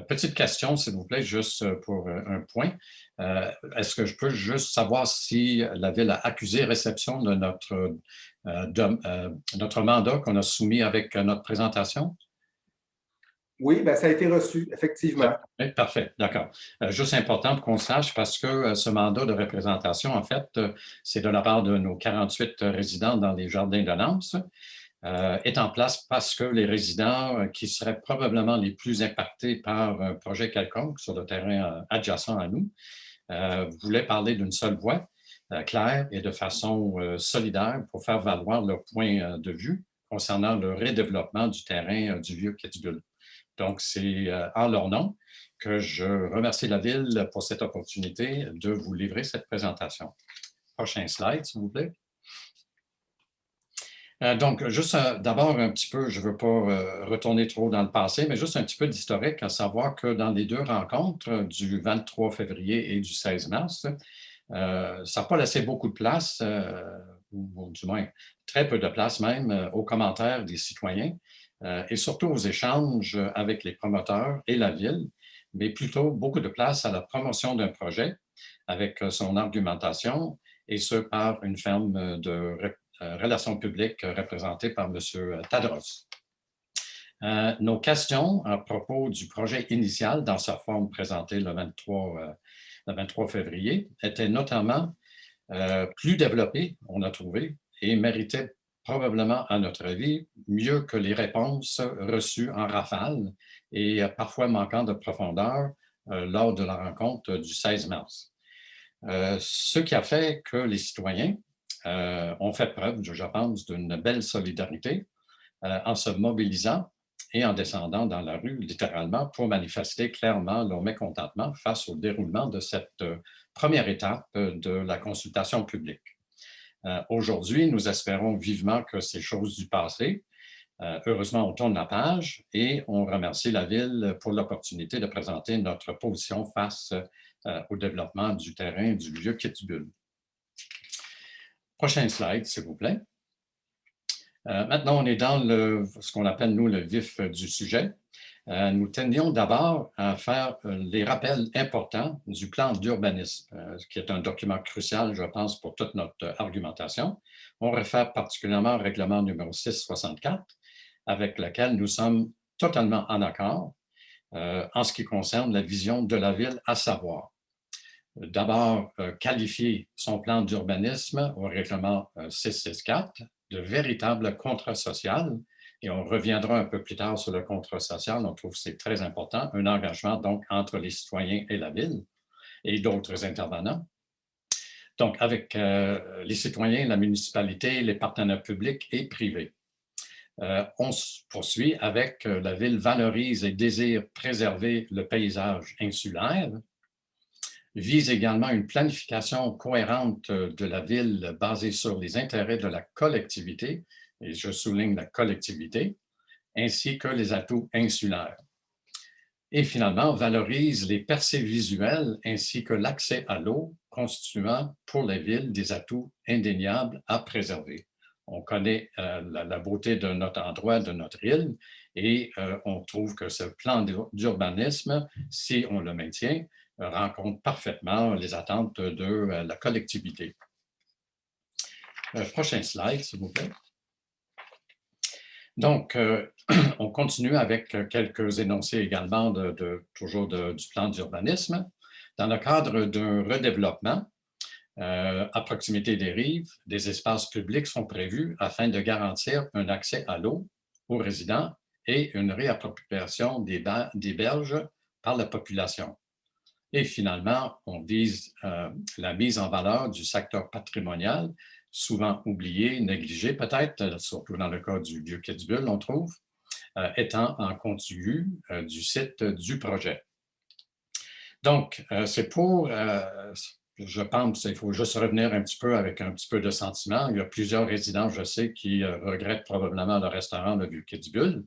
Petite question, s'il vous plaît, juste pour un point. Est-ce que je peux juste savoir si la Ville a accusé réception de notre mandat qu'on a soumis avec notre présentation? Oui, bien, ça a été reçu, effectivement. Oui, parfait, d'accord. Juste important qu'on sache parce que ce mandat de représentation, en fait, c'est de la part de nos 48 résidents dans les Jardins de Lens, est en place parce que les résidents qui seraient probablement les plus impactés par un projet quelconque sur le terrain adjacent à nous voulaient parler d'une seule voix, claire et de façon solidaire pour faire valoir leur point de vue concernant le redéveloppement du terrain du Vieux-Quétibulle. Donc, c'est en leur nom que je remercie la Ville pour cette opportunité de vous livrer cette présentation. Prochain slide, s'il vous plaît. Donc, juste d'abord un petit peu, je ne veux pas retourner trop dans le passé, mais juste un petit peu d'historique, à savoir que dans les deux rencontres du 23 février et du 16 mars, ça n'a pas laissé beaucoup de place, ou du moins très peu de place même, aux commentaires des citoyens et surtout aux échanges avec les promoteurs et la Ville, mais plutôt beaucoup de place à la promotion d'un projet avec son argumentation et ce par une firme de relations publiques représentée par M. Tadros. Nos questions à propos du projet initial dans sa forme présentée le 23 février étaient notamment plus développées, on a trouvé, et méritaient probablement, à notre avis, mieux que les réponses reçues en rafale et parfois manquant de profondeur lors de la rencontre du 16 mars. Ce qui a fait que les citoyens ont fait preuve, je pense, d'une belle solidarité en se mobilisant et en descendant dans la rue, littéralement, pour manifester clairement leur mécontentement face au déroulement de cette première étape de la consultation publique. Aujourd'hui, nous espérons vivement que ces choses du passé, heureusement, on tourne la page et on remercie la Ville pour l'opportunité de présenter notre position face au développement du terrain du Vieux-Quétibulle. Prochain slide, s'il vous plaît. Maintenant, on est dans ce qu'on appelle, nous, le vif du sujet. Nous tenions d'abord à faire les rappels importants du plan d'urbanisme, qui est un document crucial, je pense, pour toute notre argumentation. On réfère particulièrement au règlement numéro 664, avec lequel nous sommes totalement en accord en ce qui concerne la vision de la Ville, à savoir d'abord qualifier son plan d'urbanisme au règlement 664 de véritable contrat social, et on reviendra un peu plus tard sur le contrat social, on trouve que c'est très important, un engagement donc entre les citoyens et la Ville et d'autres intervenants. Donc avec les citoyens, la municipalité, les partenaires publics et privés. On se poursuit avec la Ville valorise et désire préserver le paysage insulaire, vise également une planification cohérente de la Ville basée sur les intérêts de la collectivité, et je souligne la collectivité, ainsi que les atouts insulaires. Et finalement, valorise les percées visuelles ainsi que l'accès à l'eau, constituant pour les villes des atouts indéniables à préserver. On connaît la beauté de notre endroit, de notre île, et on trouve que ce plan d'urbanisme, si on le maintient, rencontre parfaitement les attentes de la collectivité. Prochain slide, s'il vous plaît. Donc, on continue avec quelques énoncés également toujours du plan d'urbanisme. Dans le cadre d'un redéveloppement, à proximité des rives, des espaces publics sont prévus afin de garantir un accès à l'eau aux résidents et une réappropriation des berges par la population. Et finalement, on vise la mise en valeur du secteur patrimonial, souvent oublié, négligé peut-être, surtout dans le cas du Vieux-Kitzbühel, on trouve, étant en contigu du site du projet. Donc, c'est pour, je pense, il faut juste revenir un petit peu avec un petit peu de sentiment. Il y a plusieurs résidents, je sais, qui regrettent probablement le restaurant de Vieux-Kitzbühel.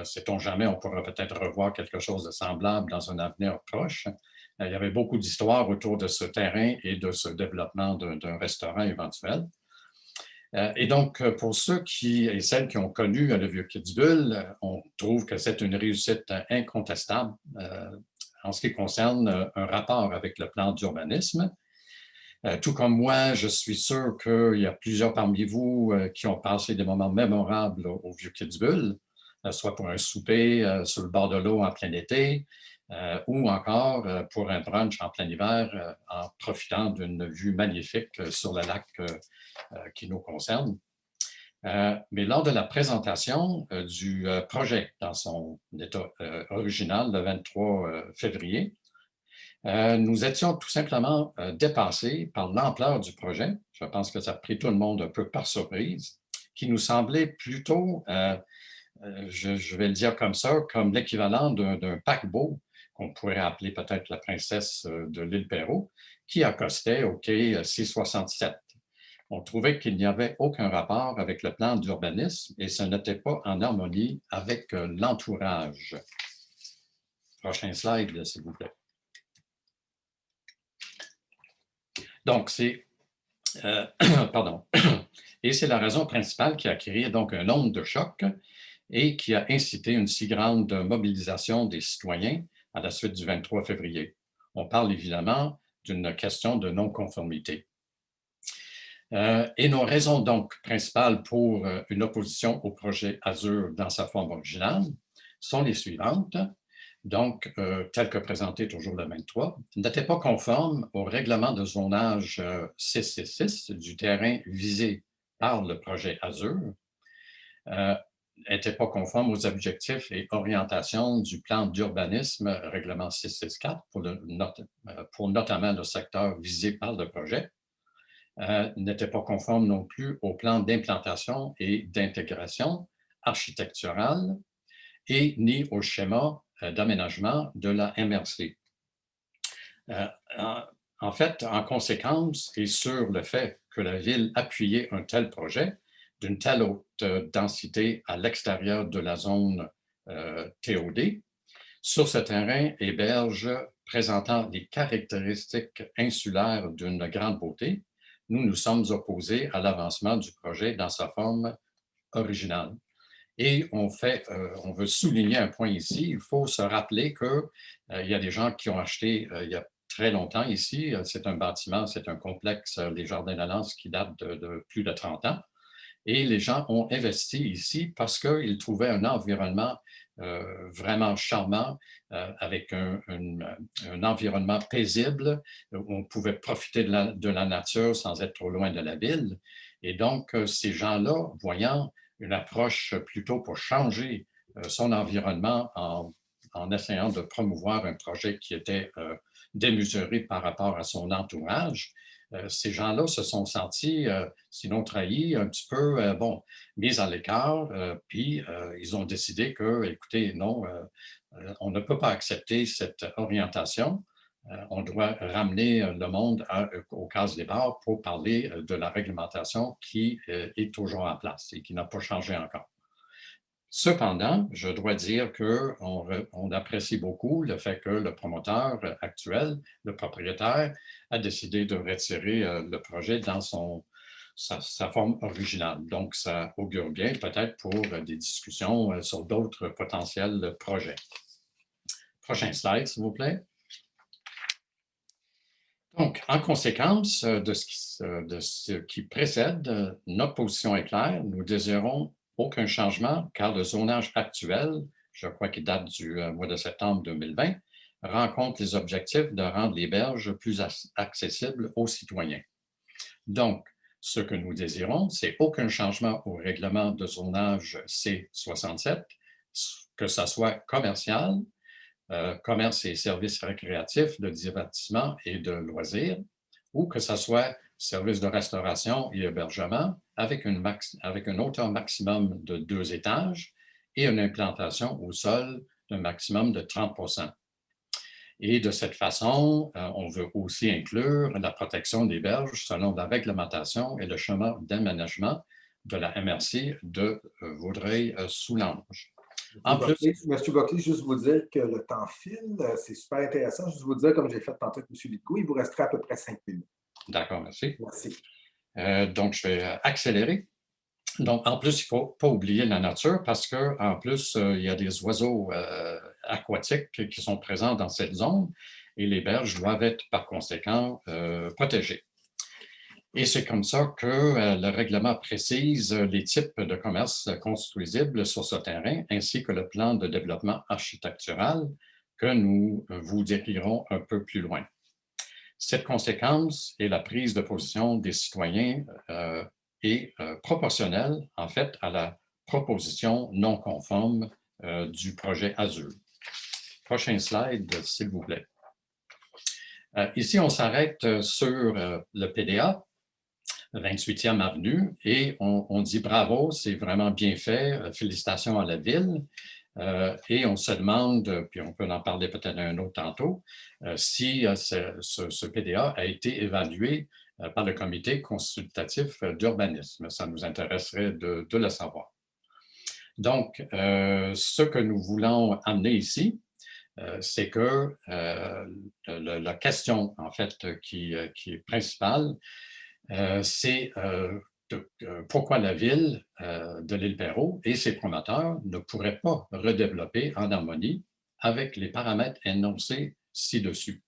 Sait-on jamais, on pourra peut-être revoir quelque chose de semblable dans un avenir proche. Il y avait beaucoup d'histoires autour de ce terrain et de ce développement d'un restaurant éventuel. Et donc, pour ceux et celles qui ont connu le Vieux-Kitzbühel, on trouve que c'est une réussite incontestable en ce qui concerne un rapport avec le plan d'urbanisme. Tout comme moi, je suis sûr qu'il y a plusieurs parmi vous qui ont passé des moments mémorables au Vieux-Kitzbühel, soit pour un souper sur le bord de l'eau en plein été, ou encore pour un brunch en plein hiver en profitant d'une vue magnifique sur le lac qui nous concerne. Mais lors de la présentation du projet dans son état original le 23 février, nous étions tout simplement dépassés par l'ampleur du projet. Je pense que ça a pris tout le monde un peu par surprise, qui nous semblait plutôt, je vais le dire comme ça, comme l'équivalent d'un paquebot qu'on pourrait appeler peut-être la princesse de l'île Perrot, qui accostait au quai C-67. On trouvait qu'il n'y avait aucun rapport avec le plan d'urbanisme et ce n'était pas en harmonie avec l'entourage. Prochain slide, s'il vous plaît. Donc, pardon. Et c'est la raison principale qui a créé donc un onde de choc et qui a incité une si grande mobilisation des citoyens à la suite du 23 février. On parle évidemment d'une question de non-conformité. Et nos raisons donc principales pour une opposition au projet AZUR dans sa forme originale sont les suivantes. Donc, tel que présenté toujours le 23, n'était pas conforme au règlement de zonage 666 du terrain visé par le projet AZUR, n'était pas conforme aux objectifs et orientations du plan d'urbanisme règlement 664 pour notamment le secteur visé par le projet, n'était pas conforme non plus au plan d'implantation et d'intégration architecturale et ni au schéma d'aménagement de la MRC. En fait, en conséquence, et sur le fait que la Ville appuyait un tel projet d'une telle haute densité à l'extérieur de la zone TOD, sur ce terrain héberge présentant des caractéristiques insulaires d'une grande beauté, nous nous sommes opposés à l'avancement du projet dans sa forme originale. Et on veut souligner un point ici, il faut se rappeler qu'il y a des gens qui ont acheté il y a très longtemps ici, c'est un bâtiment, c'est un complexe, les Jardins de la Lance qui date de plus de 30 ans. Et les gens ont investi ici parce qu'ils trouvaient un environnement vraiment charmant, avec un environnement paisible, où on pouvait profiter de la nature sans être trop loin de la ville. Et donc, ces gens-là, voyant une approche plutôt pour changer son environnement en essayant de promouvoir un projet qui était démesuré par rapport à son entourage, ces gens-là se sont sentis, sinon trahis, un petit peu, mis à l'écart, puis ils ont décidé que, écoutez, non, on ne peut pas accepter cette orientation. On doit ramener le monde aux cases départ pour parler de la réglementation qui est toujours en place et qui n'a pas changé encore. Cependant, je dois dire qu'on apprécie beaucoup le fait que le promoteur actuel, le propriétaire, a décidé de retirer le projet dans sa forme originale. Donc, ça augure bien peut-être pour des discussions sur d'autres potentiels projets. Prochain slide, s'il vous plaît. Donc, en conséquence de ce qui précède, notre position est claire. Nous désirons aucun changement car le zonage actuel, je crois qu'il date du mois de septembre 2020, rencontre les objectifs de rendre les berges plus accessibles aux citoyens. Donc, ce que nous désirons, c'est aucun changement au règlement de zonage C67, que ce soit commercial, commerce et services récréatifs, de divertissement et de loisirs, ou que ce soit services de restauration et hébergement avec une hauteur maximum de 2 étages et une implantation au sol d'un maximum de 30%. Et de cette façon, on veut aussi inclure la protection des berges selon la réglementation et le chemin d'aménagement de la MRC de Vaudreuil-Soulanges. En plus, Monsieur Buckley, juste vous dire que le temps file, c'est super intéressant. Juste vous dire, comme j'ai fait tantôt avec M. Litko, il vous resterait à peu près 5 minutes. D'accord, merci. Merci. Donc, je vais accélérer. Donc, en plus, il ne faut pas oublier la nature parce qu'en plus, il y a des oiseaux aquatiques qui sont présents dans cette zone et les berges doivent être par conséquent protégées. Et c'est comme ça que le règlement précise les types de commerces construisibles sur ce terrain ainsi que le plan de développement architectural que nous vous décrirons un peu plus loin. Cette conséquence est la prise de position des citoyens est proportionnelle, en fait, à la proposition non conforme du projet Azur. Prochain slide, s'il vous plaît. Ici, on s'arrête sur le PDA, 28e Avenue, et on dit bravo, c'est vraiment bien fait, félicitations à la Ville. Et on se demande, puis on peut en parler peut-être un autre tantôt, si ce PDA a été évalué par le comité consultatif d'urbanisme. Ça nous intéresserait de le savoir. Donc, ce que nous voulons amener ici, c'est que la question, en fait, qui est principale, c'est pourquoi la ville de l'île Perrot et ses promoteurs ne pourraient pas redévelopper en harmonie avec les paramètres énoncés ci-dessus.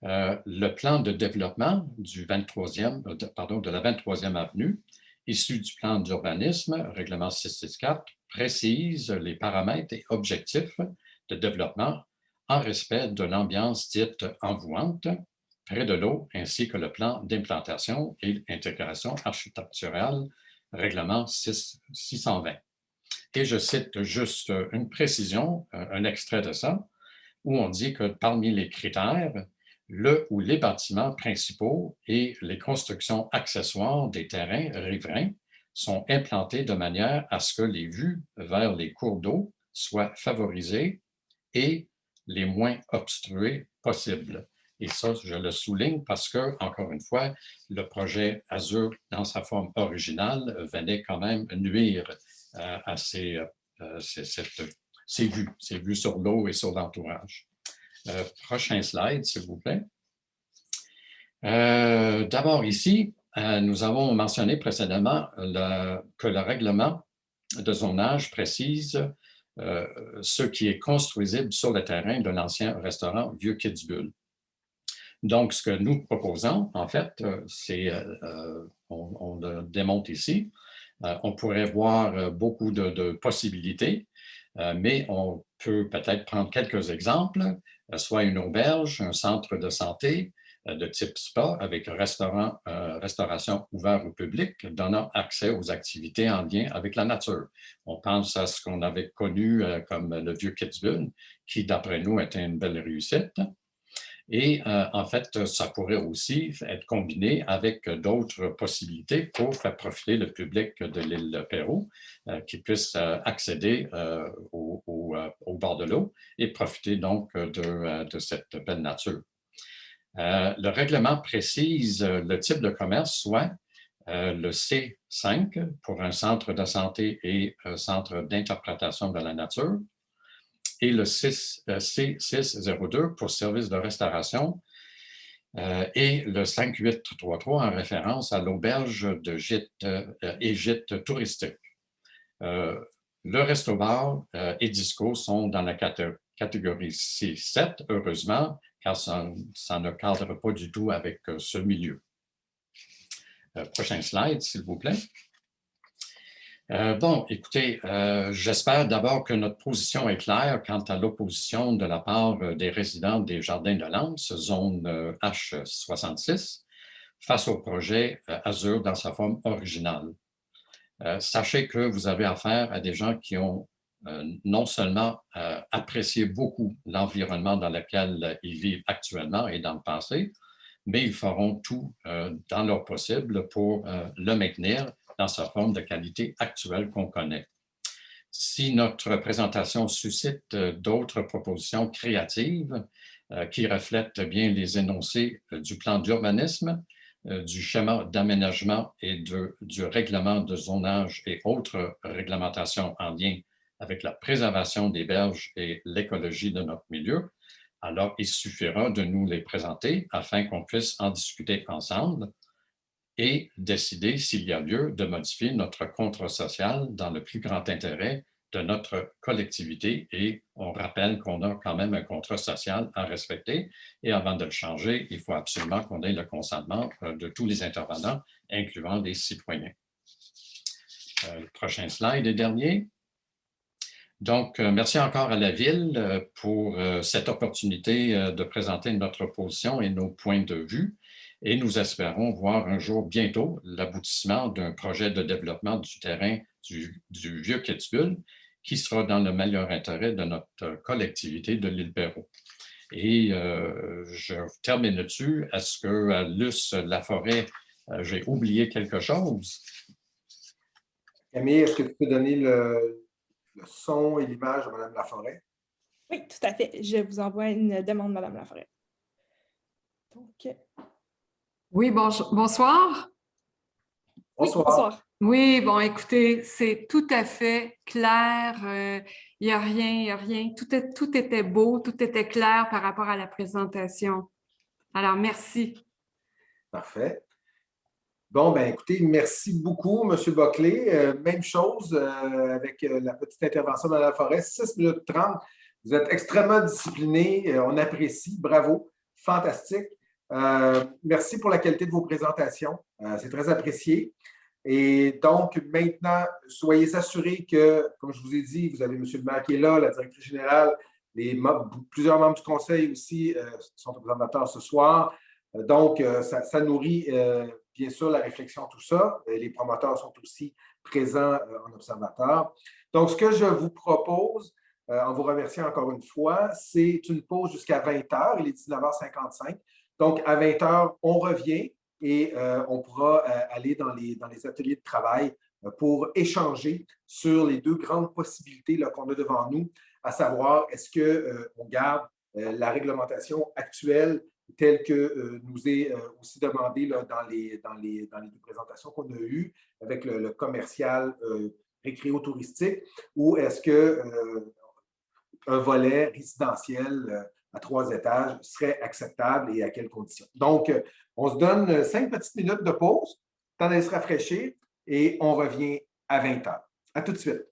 Le plan de développement de la 23e avenue, issu du plan d'urbanisme, règlement 664, précise les paramètres et objectifs de développement en respect de l'ambiance dite envoûtante, près de l'eau, ainsi que le plan d'implantation et d'intégration architecturale, règlement 620. Et je cite juste une précision, un extrait de ça, où on dit que parmi les critères, le ou les bâtiments principaux et les constructions accessoires des terrains riverains sont implantés de manière à ce que les vues vers les cours d'eau soient favorisées et les moins obstruées possibles. Et ça, je le souligne parce que, encore une fois, le projet Azur, dans sa forme originale, venait quand même nuire à ces vues sur l'eau et sur l'entourage. Prochain slide, s'il vous plaît. D'abord, ici, nous avons mentionné précédemment que le règlement de zonage précise ce qui est construisible sur le terrain de l'ancien restaurant Vieux Kitzbühel. Donc, ce que nous proposons, en fait, c'est, on le démontre ici, on pourrait voir beaucoup de possibilités, mais on peut peut-être prendre quelques exemples, soit une auberge, un centre de santé de type spa avec restauration ouverte au public, donnant accès aux activités en lien avec la nature. On pense à ce qu'on avait connu comme le Vieux Kitzbühel, qui, d'après nous, était une belle réussite. Et en fait, ça pourrait aussi être combiné avec d'autres possibilités pour faire profiter le public de l'île Perrot, qui puisse accéder au bord de l'eau et profiter donc de cette belle nature. Le règlement précise le type de commerce, soit le C5 pour un centre de santé et un centre d'interprétation de la nature, et le C602 pour service de restauration et le 5833 en référence à l'auberge de gîte et gîte touristique. Le resto-bar et disco sont dans la catégorie C7, heureusement, car ça ne cadre pas du tout avec ce milieu. Prochain slide, s'il vous plaît. Bon, écoutez, j'espère d'abord que notre position est claire quant à l'opposition de la part des résidents des Jardins de Lens, zone H66, face au projet Azur dans sa forme originale. Sachez que vous avez affaire à des gens qui ont non seulement apprécié beaucoup l'environnement dans lequel ils vivent actuellement et dans le passé, mais ils feront tout dans leur possible pour le maintenir dans sa forme de qualité actuelle qu'on connaît. Si notre présentation suscite d'autres propositions créatives qui reflètent bien les énoncés du plan d'urbanisme, du schéma d'aménagement et du règlement de zonage et autres réglementations en lien avec la préservation des berges et l'écologie de notre milieu, alors il suffira de nous les présenter afin qu'on puisse en discuter ensemble et décider s'il y a lieu de modifier notre contrat social dans le plus grand intérêt de notre collectivité. Et on rappelle qu'on a quand même un contrat social à respecter. Et avant de le changer, il faut absolument qu'on ait le consentement de tous les intervenants, incluant les citoyens. Le prochain slide et dernier. Donc, merci encore à la Ville pour cette opportunité de présenter notre position et nos points de vue. Et nous espérons voir un jour bientôt l'aboutissement d'un projet de développement du terrain du Vieux-Quétibule qui sera dans le meilleur intérêt de notre collectivité de l'Île-Perrot. Et je termine là-dessus. Est-ce que Luce Laforêt, j'ai oublié quelque chose? Camille, est-ce que tu peux donner le son et l'image de Mme Laforêt? Oui, tout à fait. Je vous envoie une demande, Mme Laforêt. Donc, oui, bonsoir. Bonsoir. oui, bonsoir. Oui, bon, écoutez, c'est tout à fait clair. Il n'y a rien. Tout était beau, tout était clair par rapport à la présentation. Alors, merci. Parfait. Bon, ben écoutez, merci beaucoup, M. Boclé. Même chose avec la petite intervention dans la forêt, 6 minutes 30. Vous êtes extrêmement discipliné, on apprécie, bravo, fantastique. Merci pour la qualité de vos présentations, c'est très apprécié. Et donc, maintenant, soyez assurés que, comme je vous ai dit, vous avez M. le maire qui est là, la directrice générale, plusieurs membres du conseil aussi sont observateurs ce soir. Donc, ça nourrit bien sûr la réflexion, tout ça. Les promoteurs sont aussi présents en observateur. Donc, ce que je vous propose, en vous remerciant encore une fois, c'est une pause jusqu'à 20 h. Il est 19h55. Donc, à 20 h, on revient et on pourra aller dans les ateliers de travail pour échanger sur les deux grandes possibilités qu'on a devant nous, à savoir, est-ce qu'on garde la réglementation actuelle telle que nous est aussi demandé dans les deux présentations qu'on a eues avec le commercial récréo-touristique, ou est-ce qu'un volet résidentiel à 3 étages serait acceptable et à quelles conditions? Donc, on se donne 5 petites minutes de pause, temps d'aller se rafraîchir et on revient à 20 h. À tout de suite.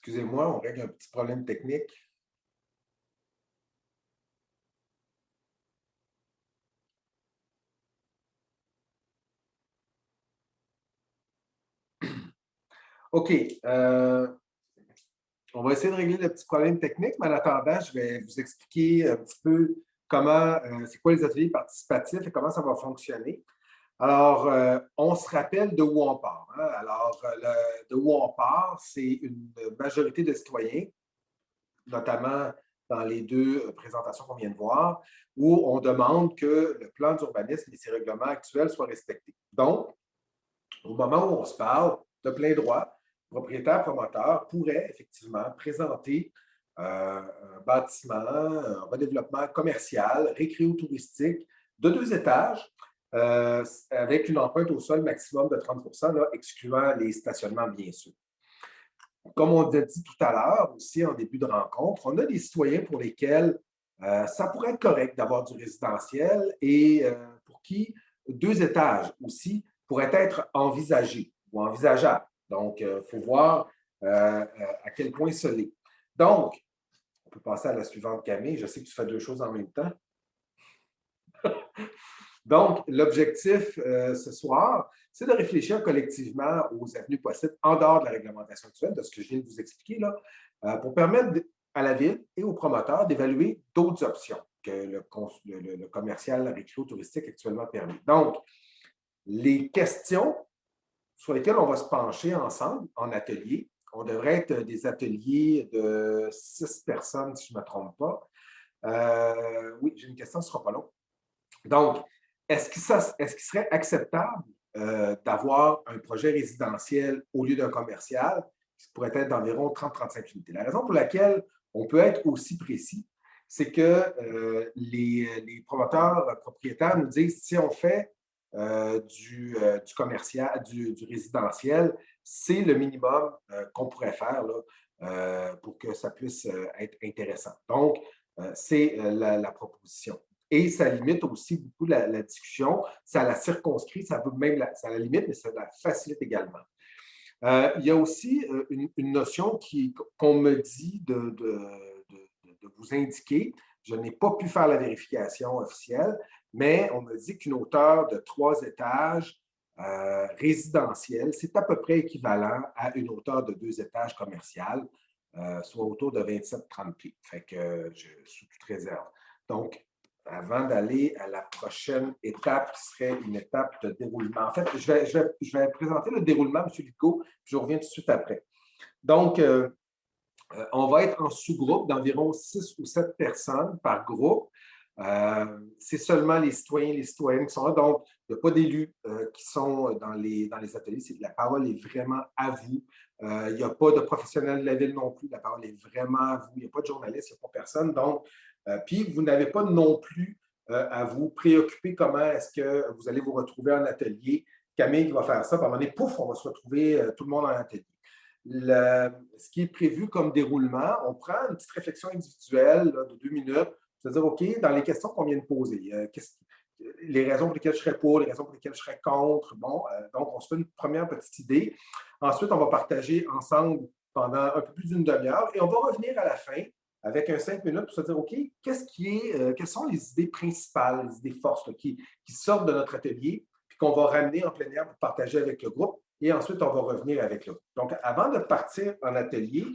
Excusez-moi, on règle un petit problème technique. OK. On va essayer de régler le petit problème technique, mais en attendant, je vais vous expliquer un petit peu comment, c'est quoi les ateliers participatifs et comment ça va fonctionner. Alors, on se rappelle de où on part. Hein? Alors, de où on part, c'est une majorité de citoyens, notamment dans les deux présentations qu'on vient de voir, où on demande que le plan d'urbanisme et ses règlements actuels soient respectés. Donc, au moment où on se parle, de plein droit, propriétaire promoteur pourrait effectivement présenter un bâtiment, un redéveloppement commercial, récréo-touristique de 2 étages, avec une empreinte au sol maximum de 30 %, là, excluant les stationnements, bien sûr. Comme on a dit tout à l'heure, aussi en début de rencontre, on a des citoyens pour lesquels ça pourrait être correct d'avoir du résidentiel et pour qui 2 étages aussi pourraient être envisagés ou envisageables. Donc, il faut voir à quel point ça l'est. Donc, on peut passer à la suivante, Camille. Je sais que tu fais 2 choses en même temps. Donc, l'objectif ce soir, c'est de réfléchir collectivement aux avenues possibles en dehors de la réglementation actuelle, de ce que je viens de vous expliquer là, pour permettre à la Ville et aux promoteurs d'évaluer d'autres options que le commercial récréo-touristique actuellement permet. Donc, les questions sur lesquelles on va se pencher ensemble en atelier, on devrait être des ateliers de 6 personnes, si je ne me trompe pas. Oui, j'ai une question, ce ne sera pas long. Donc, est-ce qu'il serait acceptable d'avoir un projet résidentiel au lieu d'un commercial qui pourrait être d'environ 30-35 unités? La raison pour laquelle on peut être aussi précis, c'est que les promoteurs propriétaires nous disent si on fait du commercial, du résidentiel, c'est le minimum qu'on pourrait faire là, pour que ça puisse être intéressant. Donc, c'est la proposition. Et ça limite aussi beaucoup la discussion, ça la circonscrit, ça la limite, mais ça la facilite également. Il y a aussi une notion qu'on me dit de vous indiquer. Je n'ai pas pu faire la vérification officielle, mais on me dit qu'une hauteur de 3 étages résidentielle, c'est à peu près équivalent à une hauteur de 2 étages commerciales, soit autour de 27-30 pieds. Fait que sous toute réserve. Donc, avant d'aller à la prochaine étape, qui serait une étape de déroulement. En fait, je vais présenter le déroulement, M. Lico, puis je reviens tout de suite après. Donc, on va être en sous-groupe d'environ 6 ou 7 personnes par groupe. C'est seulement les citoyens et les citoyennes qui sont là. Donc, il n'y a pas d'élus qui sont dans les ateliers. La parole est vraiment à vous. Il n'y a pas de professionnels de la Ville non plus. La parole est vraiment à vous. Il n'y a pas de journalistes, il n'y a pas personne. Donc, puis, vous n'avez pas non plus à vous préoccuper comment est-ce que vous allez vous retrouver en atelier. Camille va faire ça. Puis à un moment donné, pouf, on va se retrouver tout le monde en atelier. Ce qui est prévu comme déroulement, on prend une petite réflexion individuelle là, de 2 minutes. C'est-à-dire, OK, dans les questions qu'on vient de poser, les raisons pour lesquelles je serais pour, les raisons pour lesquelles je serais contre. Bon, donc, on se fait une première petite idée. Ensuite, on va partager ensemble pendant un peu plus d'une demi-heure et on va revenir à la fin avec un 5 minutes pour se dire, OK, quelles sont les idées principales, les idées forces là, qui sortent de notre atelier, puis qu'on va ramener en plein air pour partager avec le groupe, et ensuite, on va revenir avec l'autre. Donc, avant de partir en atelier,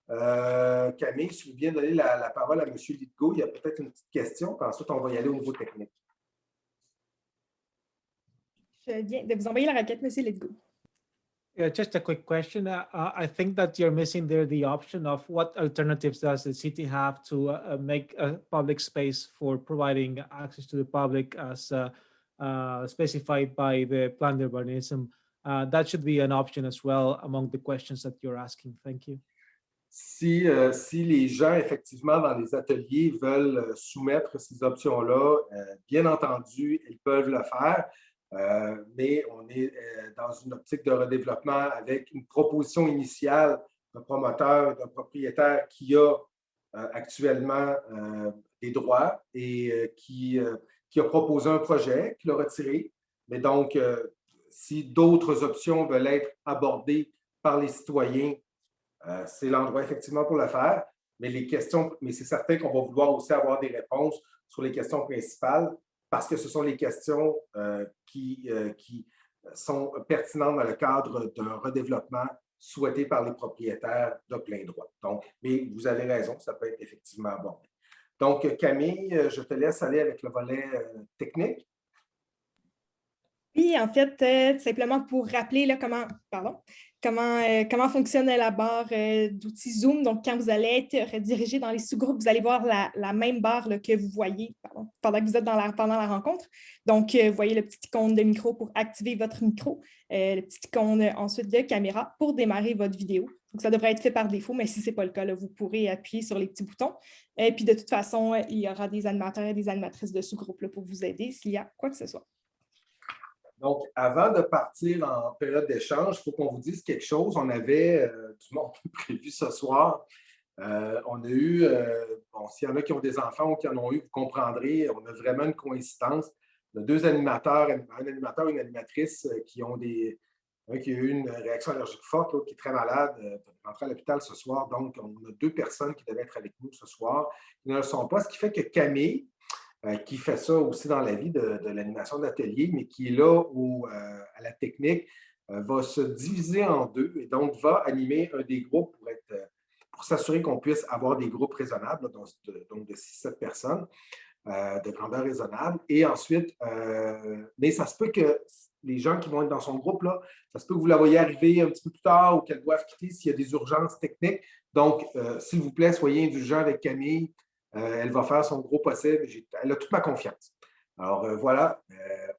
Camille, si vous voulez bien donner la parole à M. Litgo, il y a peut-être une petite question, puis ensuite, on va y aller au niveau technique. Je viens de vous envoyer la requête, M. Litgo. Just a quick question. I think that you're missing there the option of what alternatives does the city have to make a public space for providing access to the public as specified by the plan d'urbanism. That should be an option as well among the questions that you're asking. Thank you. Si les gens, effectivement, dans les ateliers veulent soumettre ces options-là, bien entendu, ils peuvent le faire. Mais on est dans une optique de redéveloppement avec une proposition initiale d'un promoteur, d'un propriétaire qui a actuellement des droits et qui a proposé un projet, qui l'a retiré. Mais donc, si d'autres options veulent être abordées par les citoyens c'est l'endroit effectivement pour le faire, mais c'est certain qu'on va vouloir aussi avoir des réponses sur les questions principales parce que ce sont les questions qui sont pertinentes dans le cadre d'un redéveloppement souhaité par les propriétaires de plein droit. Donc, mais vous avez raison, ça peut être effectivement abordé. Donc, Camille, je te laisse aller avec le volet technique. Oui, en fait, simplement pour rappeler là, comment fonctionne la barre d'outils Zoom. Donc, quand vous allez être redirigé dans les sous-groupes, vous allez voir la même barre là, que vous voyez pendant que vous êtes pendant la rencontre. Donc, vous voyez le petit icône de micro pour activer votre micro, le petit icône ensuite de caméra pour démarrer votre vidéo. Donc, ça devrait être fait par défaut, mais si ce n'est pas le cas, là, vous pourrez appuyer sur les petits boutons. Et puis, de toute façon, il y aura des animateurs et des animatrices de sous-groupes pour vous aider s'il y a quoi que ce soit. Donc, avant de partir en période d'échange, il faut qu'on vous dise quelque chose. On avait du monde prévu ce soir. On a eu, s'il y en a qui ont des enfants ou qui en ont eu, vous comprendrez, on a vraiment une coïncidence. On a deux animateurs, un animateur et une animatrice qui ont un qui a eu une réaction allergique forte, l'autre qui est très malade, rentré à l'hôpital ce soir. Donc, on a deux personnes qui devaient être avec nous ce soir, qui ne le sont pas, ce qui fait que Camille, qui fait ça aussi dans la vie de l'animation d'atelier, mais qui est là à la technique, va se diviser en deux et donc va animer un des groupes pour s'assurer qu'on puisse avoir des groupes raisonnables, donc de 6-7 personnes de grandeur raisonnable. Et ensuite, mais ça se peut que les gens qui vont être dans son groupe, là, ça se peut que vous la voyez arriver un petit peu plus tard ou qu'elle doive quitter s'il y a des urgences techniques. Donc, s'il vous plaît, soyez indulgents avec Camille. Elle va faire son gros possible. Elle a toute ma confiance. Alors, voilà,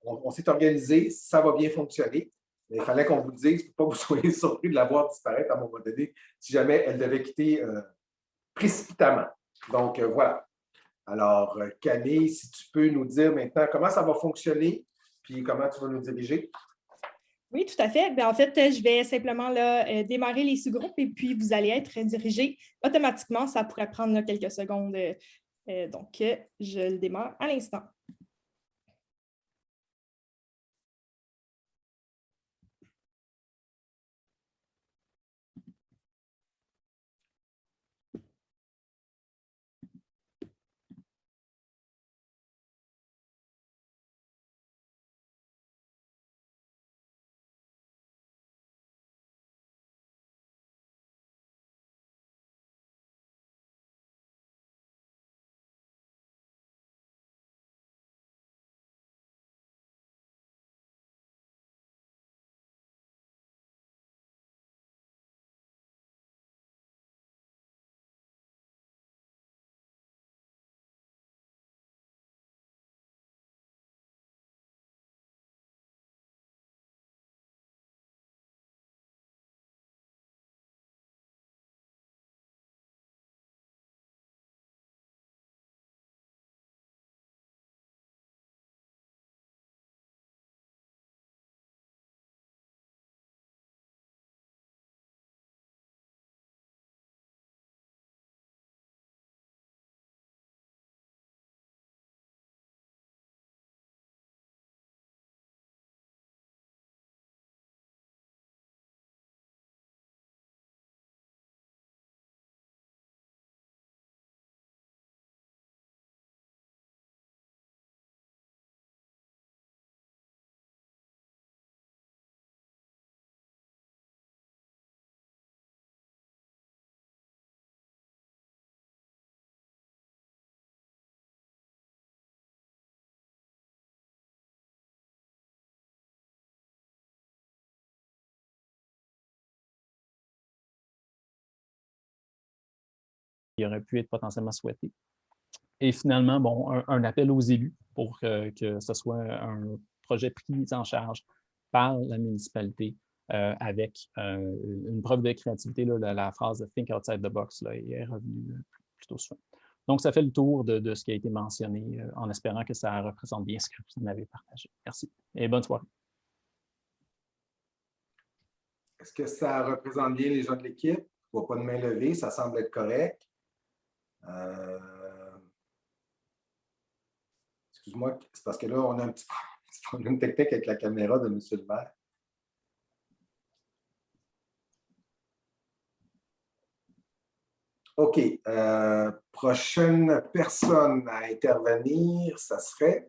on s'est organisé. Ça va bien fonctionner. Mais il fallait qu'on vous le dise pour pas que vous soyez surpris de la voir disparaître à un moment donné si jamais elle devait quitter précipitamment. Donc, voilà. Alors, Camille, si tu peux nous dire maintenant comment ça va fonctionner puis comment tu vas nous diriger. Oui, tout à fait. Bien, en fait, je vais simplement là, démarrer les sous-groupes et puis vous allez être dirigé automatiquement. Ça pourrait prendre là, quelques secondes. Donc, je le démarre à l'instant. Qui aurait pu être potentiellement souhaité. Et finalement, bon, un appel aux élus pour que ce soit un projet pris en charge par la municipalité avec une preuve de créativité. Là, la phrase « think outside the box » là, est revenue plutôt souvent. Donc, ça fait le tour de ce qui a été mentionné en espérant que ça représente bien ce que vous en avez partagé. Merci et bonne soirée. Est-ce que ça représente bien les gens de l'équipe? Je ne vois pas de main levée, ça semble être correct. Excuse-moi, c'est parce que là, on a un petit problème technique avec la caméra de M. le maire. OK. Prochaine personne à intervenir, ça serait?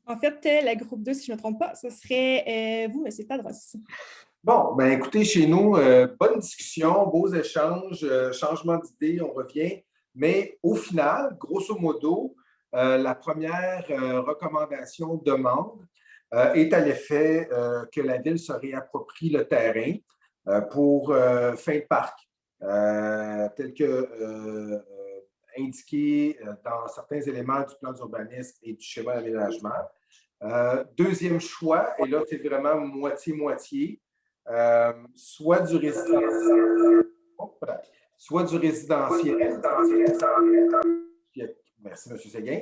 En fait, le groupe 2, si je ne me trompe pas, ce serait vous, M. Tadros. Bon, ben écoutez, chez nous, bonne discussion, beaux échanges, changement d'idées, on revient. Mais au final, grosso modo, la première recommandation, demande, est à l'effet que la Ville se réapproprie le terrain pour fin de parc, tel que indiqué dans certains éléments du plan d'urbanisme et du schéma d'aménagement. Deuxième choix, et là, c'est vraiment moitié-moitié, soit du résidentiel. Soit du résidentiel. Merci, M. Séguin.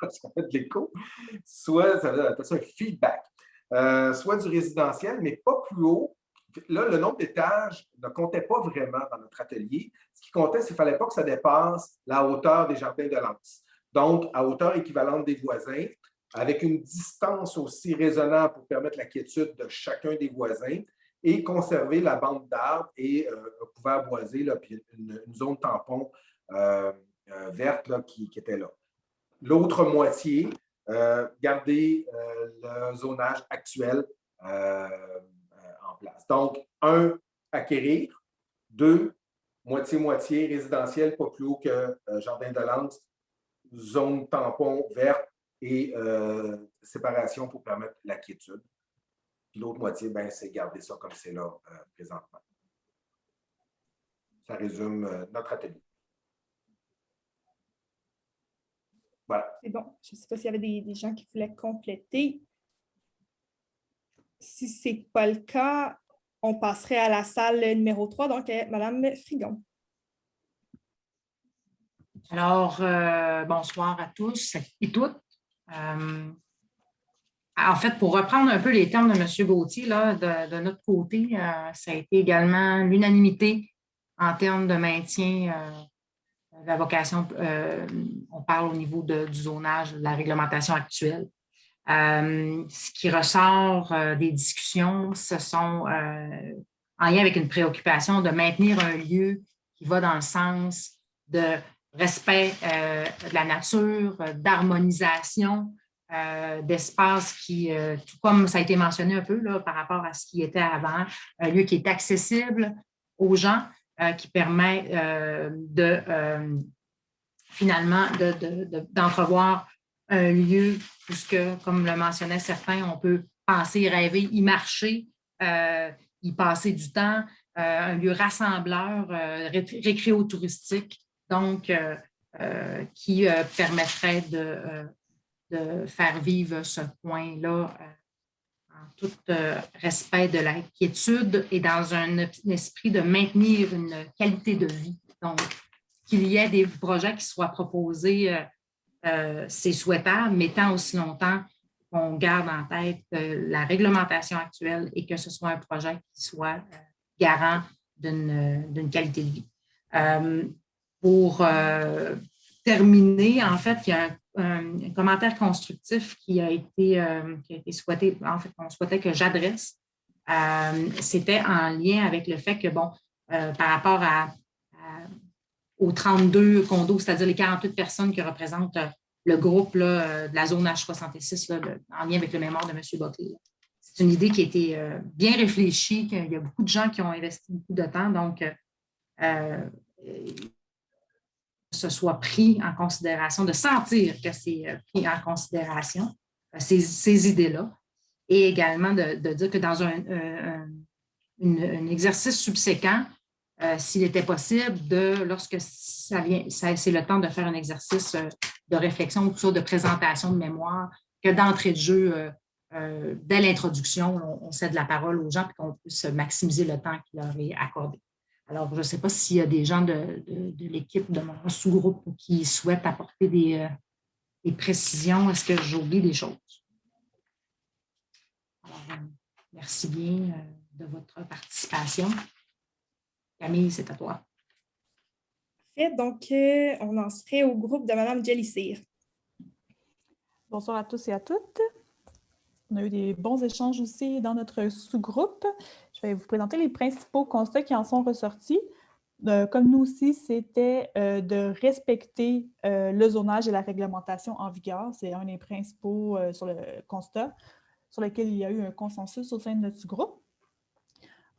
Ça fait de l'écho. Soit, ça veut dire un feedback. Soit du résidentiel, mais pas plus haut. Là, le nombre d'étages ne comptait pas vraiment dans notre atelier. Ce qui comptait, c'est qu'il ne fallait pas que ça dépasse la hauteur des jardins de Lens. Donc, à hauteur équivalente des voisins, avec une distance aussi raisonnable pour permettre la quiétude de chacun des voisins et conserver la bande d'arbres et couvert boisé, là, puis une zone tampon verte là, qui était là. L'autre moitié, garder le zonage actuel en place. Donc, 1, acquérir. 2, moitié-moitié, résidentiel, pas plus haut que Jardin de Lens, zone tampon verte et séparation pour permettre la quiétude. Puis l'autre moitié, ben, c'est garder ça comme c'est là présentement. Ça résume notre atelier. Voilà. C'est bon. Je ne sais pas s'il y avait des gens qui voulaient compléter. Si ce n'est pas le cas, on passerait à la salle numéro 3, donc Mme Frigon. Alors, bonsoir à tous et toutes. En fait, pour reprendre un peu les termes de M. Gauthier, là, de notre côté, ça a été également l'unanimité en termes de maintien de la vocation. On parle au niveau du zonage, de la réglementation actuelle. Ce qui ressort des discussions, ce sont en lien avec une préoccupation de maintenir un lieu qui va dans le sens de respect de la nature, d'harmonisation, d'espace qui, tout comme ça a été mentionné un peu là, par rapport à ce qui était avant, un lieu qui est accessible aux gens, qui permet finalement d'entrevoir un lieu où, comme le mentionnaient certains, on peut penser, rêver, y marcher, y passer du temps, un lieu rassembleur, récréo-touristique, donc qui permettrait de faire vivre ce coin-là en tout respect de la quiétude et dans un esprit de maintenir une qualité de vie. Donc, qu'il y ait des projets qui soient proposés, c'est souhaitable, mais tant aussi longtemps qu'on garde en tête la réglementation actuelle et que ce soit un projet qui soit garant d'une qualité de vie. Pour terminer, en fait, il y a un commentaire constructif qui a été souhaité, en fait, on souhaitait que j'adresse. C'était en lien avec le fait que, bon, par rapport aux 32 condos, c'est-à-dire les 48 personnes qui représentent le groupe là, de la zone H66, là, en lien avec le mémoire de M. Buckley. C'est une idée qui a été bien réfléchie, qu'il y a beaucoup de gens qui ont investi beaucoup de temps, donc ce soit pris en considération, de sentir que c'est pris en considération, ces idées-là, et également de dire que dans un exercice subséquent, s'il était possible, lorsque c'est le temps de faire un exercice de réflexion ou de présentation de mémoire, que d'entrée de jeu, dès l'introduction, on cède la parole aux gens et qu'on puisse maximiser le temps qui leur est accordé. Alors, je ne sais pas s'il y a des gens de l'équipe de mon sous-groupe qui souhaitent apporter des précisions. Est-ce que j'oublie des choses? Alors, merci bien de votre participation. Camille, c'est à toi. Parfait. Donc, on en serait au groupe de Mme Jellissir. Bonsoir à tous et à toutes. On a eu des bons échanges aussi dans notre sous-groupe. Je vais vous présenter les principaux constats qui en sont ressortis. comme nous aussi, c'était de respecter le zonage et la réglementation en vigueur. C'est un des principaux sur le constat sur lequel il y a eu un consensus au sein de notre groupe.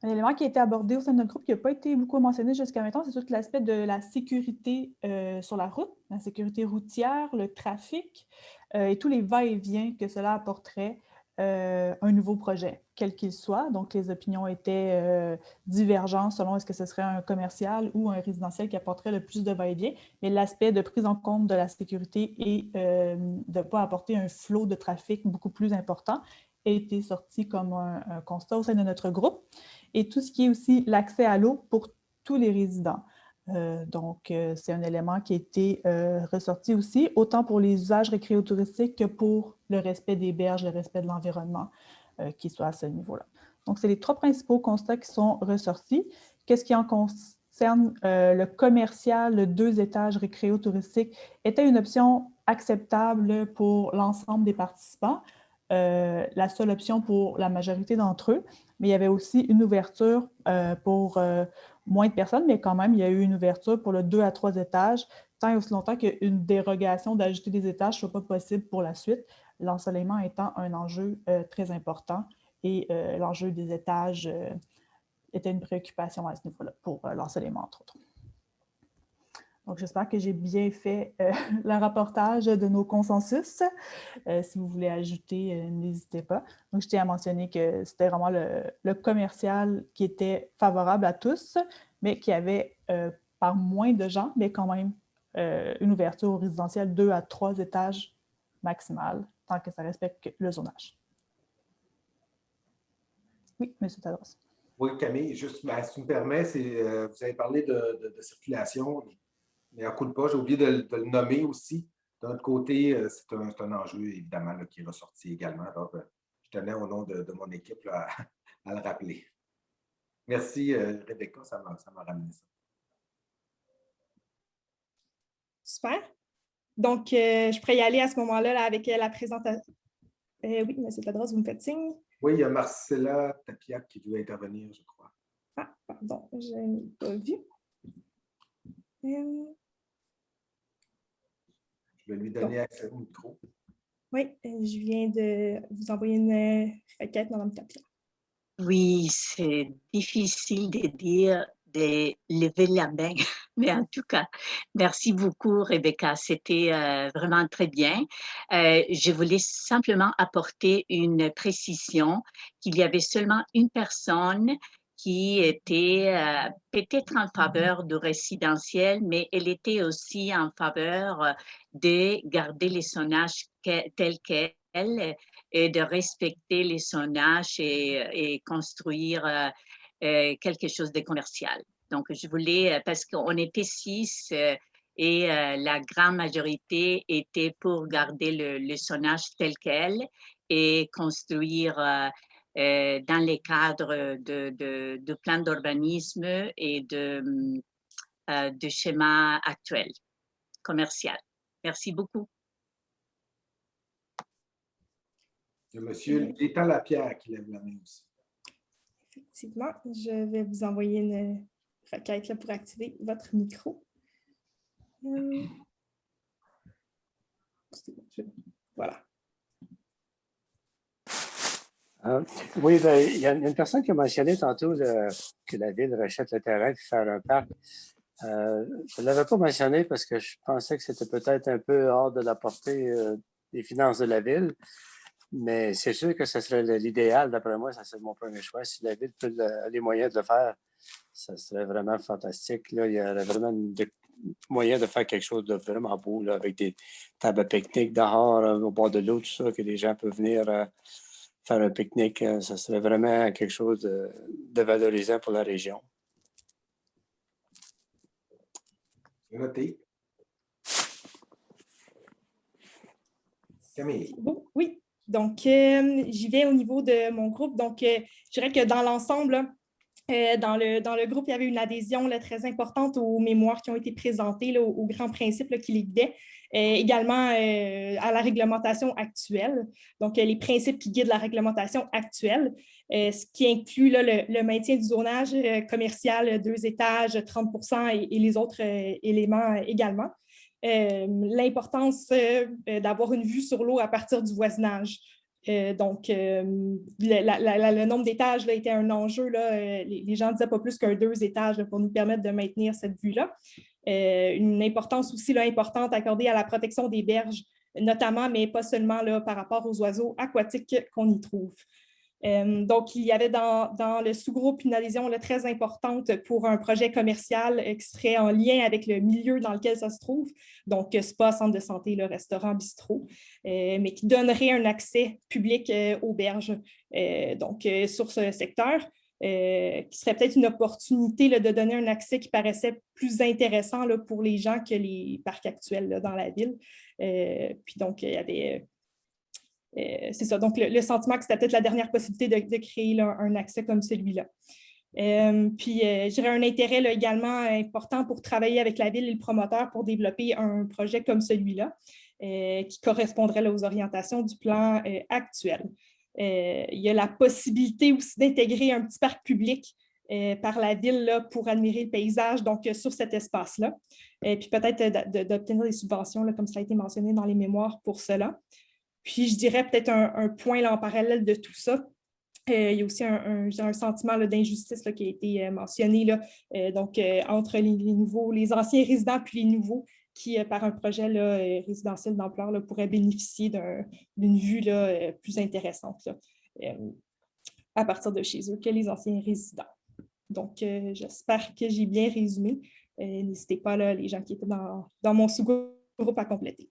Un élément qui a été abordé au sein de notre groupe qui n'a pas été beaucoup mentionné jusqu'à maintenant, c'est tout l'aspect de la sécurité sur la route, la sécurité routière, le trafic et tous les va-et-vient que cela apporterait un nouveau projet, quel qu'il soit. Donc, les opinions étaient divergentes selon est-ce que ce serait un commercial ou un résidentiel qui apporterait le plus de va-et-vient, mais l'aspect de prise en compte de la sécurité et de ne pas apporter un flot de trafic beaucoup plus important a été sorti comme un constat au sein de notre groupe. Et tout ce qui est aussi l'accès à l'eau pour tous les résidents. Donc, c'est un élément qui a été ressorti aussi, autant pour les usages récréotouristiques que pour le respect des berges, le respect de l'environnement qui soit à ce niveau-là. Donc, c'est les trois principaux constats qui sont ressortis. Qu'est-ce qui en concerne le commercial, le 2 étages récréotouristique, était une option acceptable pour l'ensemble des participants, la seule option pour la majorité d'entre eux, mais il y avait aussi une ouverture pour moins de personnes, mais quand même, il y a eu une ouverture pour le 2 à 3 étages, tant et aussi longtemps qu'une dérogation d'ajouter des étages ne soit pas possible pour la suite, l'ensoleillement étant un enjeu très important et l'enjeu des étages était une préoccupation à ce niveau-là pour l'ensoleillement, entre autres. Donc, j'espère que j'ai bien fait le rapportage de nos consensus. Si vous voulez ajouter, n'hésitez pas. Donc, je tiens à mentionner que c'était vraiment le commercial qui était favorable à tous, mais qui avait par moins de gens, mais quand même une ouverture au résidentiel 2 à 3 étages maximal, tant que ça respecte le zonage. Oui, M. Tadros. Oui, Camille, juste, si tu me permets, vous avez parlé de circulation. Mais à coup de pas, j'ai oublié de le nommer aussi. De notre côté, c'est un enjeu, évidemment, là, qui est ressorti également. Alors, je tenais au nom de mon équipe là, à le rappeler. Merci, Rebecca, ça m'a ramené ça. Super. Donc, je pourrais y aller à ce moment-là là, avec la présentation. Oui, M. Tadros, vous me faites signe? Oui, il y a Marcella Tapiac qui veut intervenir, je crois. Ah, pardon, je n'ai pas vu. Je vais lui donner accès au micro. Oui, je viens de vous envoyer une requête, Mme Tapia. Oui, c'est difficile de lever la main, mais en tout cas, merci beaucoup, Rebecca. C'était vraiment très bien. Je voulais simplement apporter une précision qu'il y avait seulement une personne qui était peut-être en faveur du résidentiel, mais elle était aussi en faveur de garder les sonnages tels quels et de respecter les sonnages et construire quelque chose de commercial. Donc, je voulais, parce qu'on était 6 et la grande majorité était pour garder le sonnage tel quel et construire dans les cadres de plans d'urbanisme et de schémas actuels commercial. Merci beaucoup. Il y a M. Gaétan Lapierre qui lève la main aussi. Effectivement, je vais vous envoyer une requête là, pour activer votre micro. Voilà. Oui, bien, il y a une personne qui a mentionné tantôt que la ville rachète le terrain pour faire un parc. Je ne l'avais pas mentionné parce que je pensais que c'était peut-être un peu hors de la portée des finances de la ville. Mais c'est sûr que ce serait l'idéal, d'après moi, ça serait mon premier choix. Si la ville a les moyens de le faire, ça serait vraiment fantastique. Là, il y aurait vraiment moyen de faire quelque chose de vraiment beau, là, avec des tables à pique-nique dehors, au bord de l'eau, tout ça, que les gens peuvent venir faire un pique-nique. Ça serait vraiment quelque chose de valorisant pour la région. C'est noté. Camille. Oui. Donc, j'y vais au niveau de mon groupe. Donc, je dirais que dans l'ensemble, Dans le groupe, il y avait une adhésion là, très importante aux mémoires qui ont été présentées, là, aux grands principes là, qui les guidaient, également à la réglementation actuelle, donc les principes qui guident la réglementation actuelle, ce qui inclut là, le maintien du zonage commercial 2 étages, 30% et les autres éléments également. L'importance d'avoir une vue sur l'eau à partir du voisinage. Donc, le nombre d'étages était un enjeu. Là, les gens ne disaient pas plus qu'un 2 étages là, pour nous permettre de maintenir cette vue-là. Une importance aussi là, importante accordée à la protection des berges, notamment, mais pas seulement là, par rapport aux oiseaux aquatiques qu'on y trouve. Donc, il y avait dans le sous-groupe une adhésion là, très importante pour un projet commercial qui serait en lien avec le milieu dans lequel ça se trouve, donc spa, centre de santé, le restaurant, bistrot, mais qui donnerait un accès public aux berges donc, sur ce secteur, qui serait peut-être une opportunité là, de donner un accès qui paraissait plus intéressant là, pour les gens que les parcs actuels là, dans la ville. Puis donc, il y avait... c'est ça, donc le sentiment que c'était peut-être la dernière possibilité de créer là, un accès comme celui-là. Puis, je dirais un intérêt là, également important pour travailler avec la ville et le promoteur pour développer un projet comme celui-là, qui correspondrait là, aux orientations du plan actuel. Il y a la possibilité aussi d'intégrer un petit parc public par la ville là, pour admirer le paysage, donc sur cet espace-là. Puis peut-être d'obtenir des subventions, là, comme ça a été mentionné dans les mémoires pour cela. Puis, je dirais peut-être un point là, en parallèle de tout ça. Il y a aussi un sentiment d'injustice qui a été mentionné là, donc, entre les anciens résidents puis les nouveaux qui, par un projet là, résidentiel d'ampleur, pourraient bénéficier d'une vue là, plus intéressante là, à partir de chez eux que les anciens résidents. Donc, j'espère que j'ai bien résumé. N'hésitez pas, là, les gens qui étaient dans mon sous-groupe, à compléter.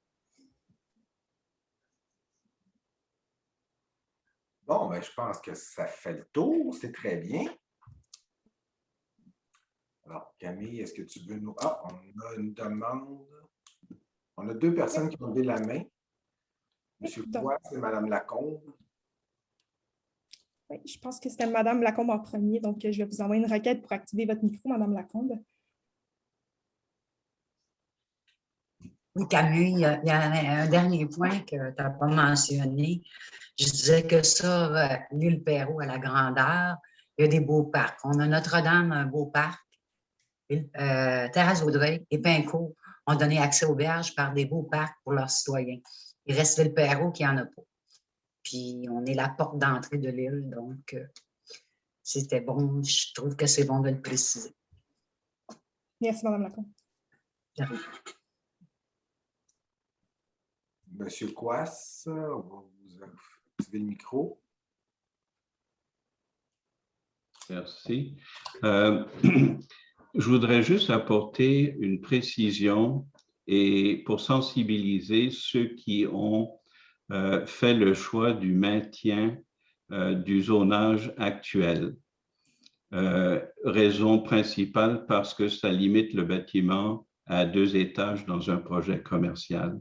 Bon, ben, je pense que ça fait le tour. C'est très bien. Alors, Camille, est-ce que tu veux nous... Ah, on a une demande. On a 2 personnes qui ont levé la main. Monsieur Coix et Mme Lacombe. Oui, je pense que c'était Mme Lacombe en premier, donc je vais vous envoyer une requête pour activer votre micro, Mme Lacombe. Oui, Camille, il y a un dernier point que tu n'as pas mentionné. Je disais que sur l'île Perrot à la Grandeur, il y a des beaux parcs. On a Notre-Dame, un beau parc. Terrasse-Audrey et Pincourt ont donné accès aux berges par des beaux parcs pour leurs citoyens. Il reste l'île Perrot qui n'en a pas. Puis, on est la porte d'entrée de l'île, donc c'était bon. Je trouve que c'est bon de le préciser. Merci, Mme Lacombe. Monsieur Coas, on va vous activer le micro. Merci. Je voudrais juste apporter une précision et pour sensibiliser ceux qui ont fait le choix du maintien du zonage actuel. Raison principale parce que ça limite le bâtiment à 2 étages dans un projet commercial.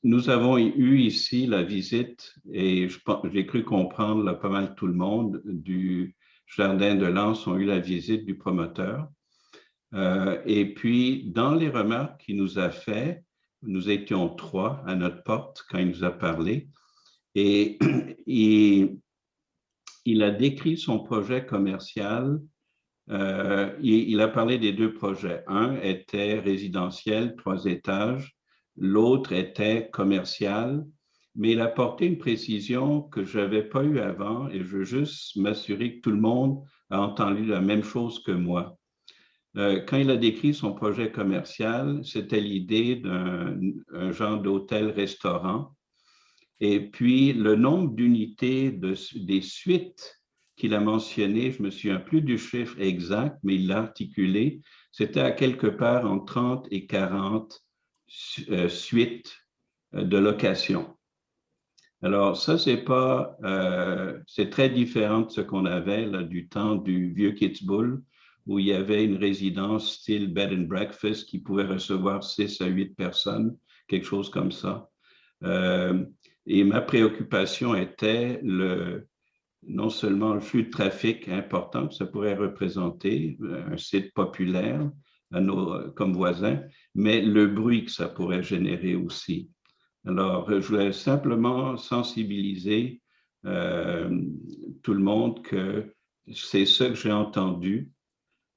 Nous avons eu ici la visite, et j'ai cru comprendre là, pas mal tout le monde du Jardin de l'Anse ont eu la visite du promoteur. Et puis, dans les remarques qu'il nous a fait, nous étions 3 à notre porte quand il nous a parlé, et il a décrit son projet commercial. Il a parlé des 2 projets. Un était résidentiel, 3 étages. L'autre était commercial, mais il a apporté une précision que je n'avais pas eue avant et je veux juste m'assurer que tout le monde a entendu la même chose que moi. Quand il a décrit son projet commercial, c'était l'idée d'un genre d'hôtel-restaurant. Et puis, le nombre d'unités des suites qu'il a mentionné, je me souviens plus du chiffre exact, mais il l'a articulé, c'était à quelque part entre 30 et 40 suites de location. Alors, ça, c'est très différent de ce qu'on avait là, du temps du vieux Kitzbühel, où il y avait une résidence style bed and breakfast qui pouvait recevoir 6 à 8 personnes, quelque chose comme ça. Et ma préoccupation était non seulement le flux de trafic important que ça pourrait représenter, un site populaire comme voisin, mais le bruit que ça pourrait générer aussi. Alors, je voulais simplement sensibiliser tout le monde que c'est ça que j'ai entendu.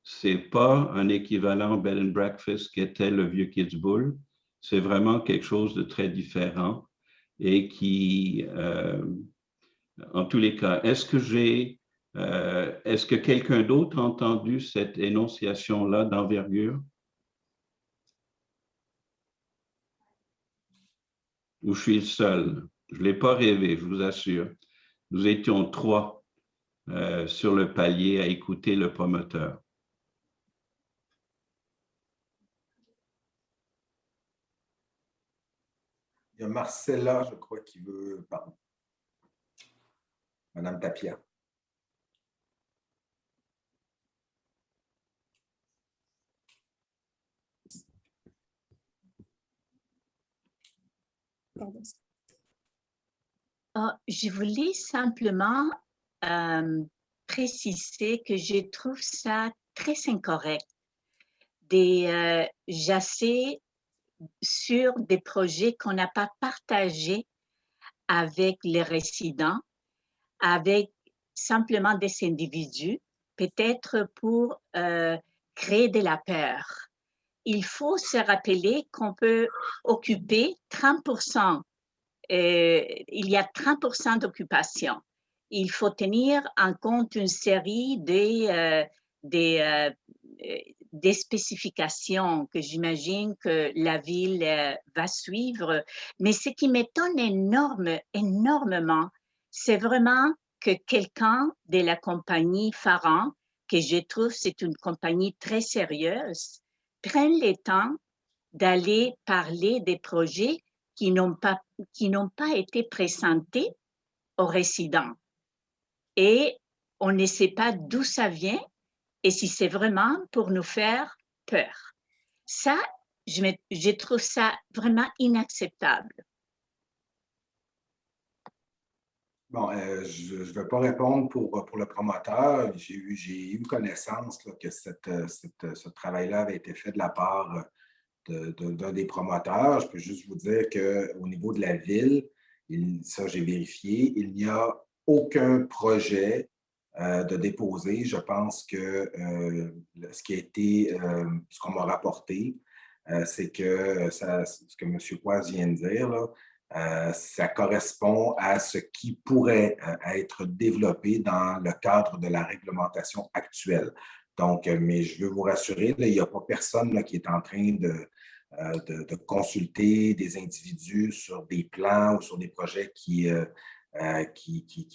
C'est pas un équivalent bed and breakfast qui était le vieux Kitzbühel. C'est vraiment quelque chose de très différent et qui, en tous les cas, est-ce que quelqu'un d'autre a entendu cette énonciation-là d'envergure? Ou je suis le seul? Je ne l'ai pas rêvé, je vous assure. Nous étions 3 sur le palier à écouter le promoteur. Il y a Marcella, je crois, qui veut parler. Madame Tapia. Je voulais simplement préciser que je trouve ça très incorrect de jasser sur des projets qu'on n'a pas partagés avec les résidents, avec simplement des individus, peut-être pour créer de la peur. Il faut se rappeler qu'on peut occuper 30%. Il y a 30% d'occupation. Il faut tenir en compte une série des spécifications que j'imagine que la ville va suivre. Mais ce qui m'étonne énormément, c'est vraiment que quelqu'un de la compagnie Farran, que je trouve c'est une compagnie très sérieuse, prenne le temps d'aller parler des projets qui n'ont pas été présentés aux résidents. Et on ne sait pas d'où ça vient et si c'est vraiment pour nous faire peur. Ça, je trouve ça vraiment inacceptable. Bon, je ne vais pas répondre pour le promoteur. J'ai eu connaissance là, que ce travail-là avait été fait de la part d'un des promoteurs. Je peux juste vous dire qu'au niveau de la ville, ça j'ai vérifié, il n'y a aucun projet de déposer. Je pense que ce qu'on m'a rapporté, c'est que ce que M. Coise vient de dire, là, ça correspond à ce qui pourrait être développé dans le cadre de la réglementation actuelle. Donc, mais je veux vous rassurer, là, il n'y a pas personne là, qui est en train de consulter des individus sur des plans ou sur des projets qui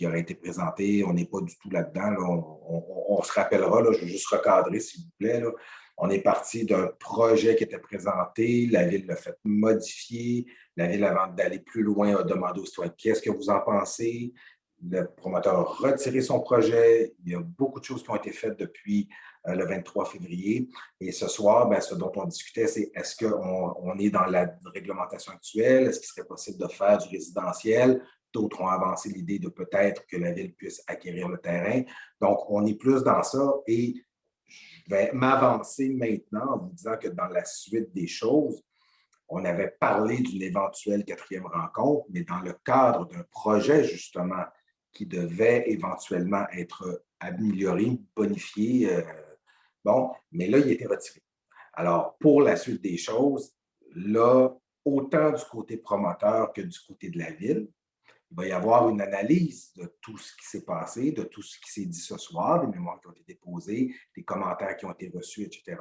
auraient été présentés. On n'est pas du tout là-dedans. Là. On se rappellera, là, je vais juste recadrer, s'il vous plaît. Là. On est parti d'un projet qui était présenté, la Ville l'a fait modifier, la Ville, avant d'aller plus loin, a demandé aux citoyens « Qu'est-ce que vous en pensez? » Le promoteur a retiré son projet. Il y a beaucoup de choses qui ont été faites depuis le 23 février. Et ce soir, bien, ce dont on discutait, c'est est-ce qu'on est dans la réglementation actuelle? Est-ce qu'il serait possible de faire du résidentiel? D'autres ont avancé l'idée de peut-être que la Ville puisse acquérir le terrain. Donc, on est plus dans ça. Et je vais m'avancer maintenant en vous disant que dans la suite des choses, on avait parlé d'une éventuelle 4e rencontre, mais dans le cadre d'un projet, justement, qui devait éventuellement être amélioré, bonifié. Bon, mais là, il a été retiré. Alors, pour la suite des choses, là, autant du côté promoteur que du côté de la Ville, il va y avoir une analyse de tout ce qui s'est passé, de tout ce qui s'est dit ce soir, des mémoires qui ont été déposées, des commentaires qui ont été reçus, etc.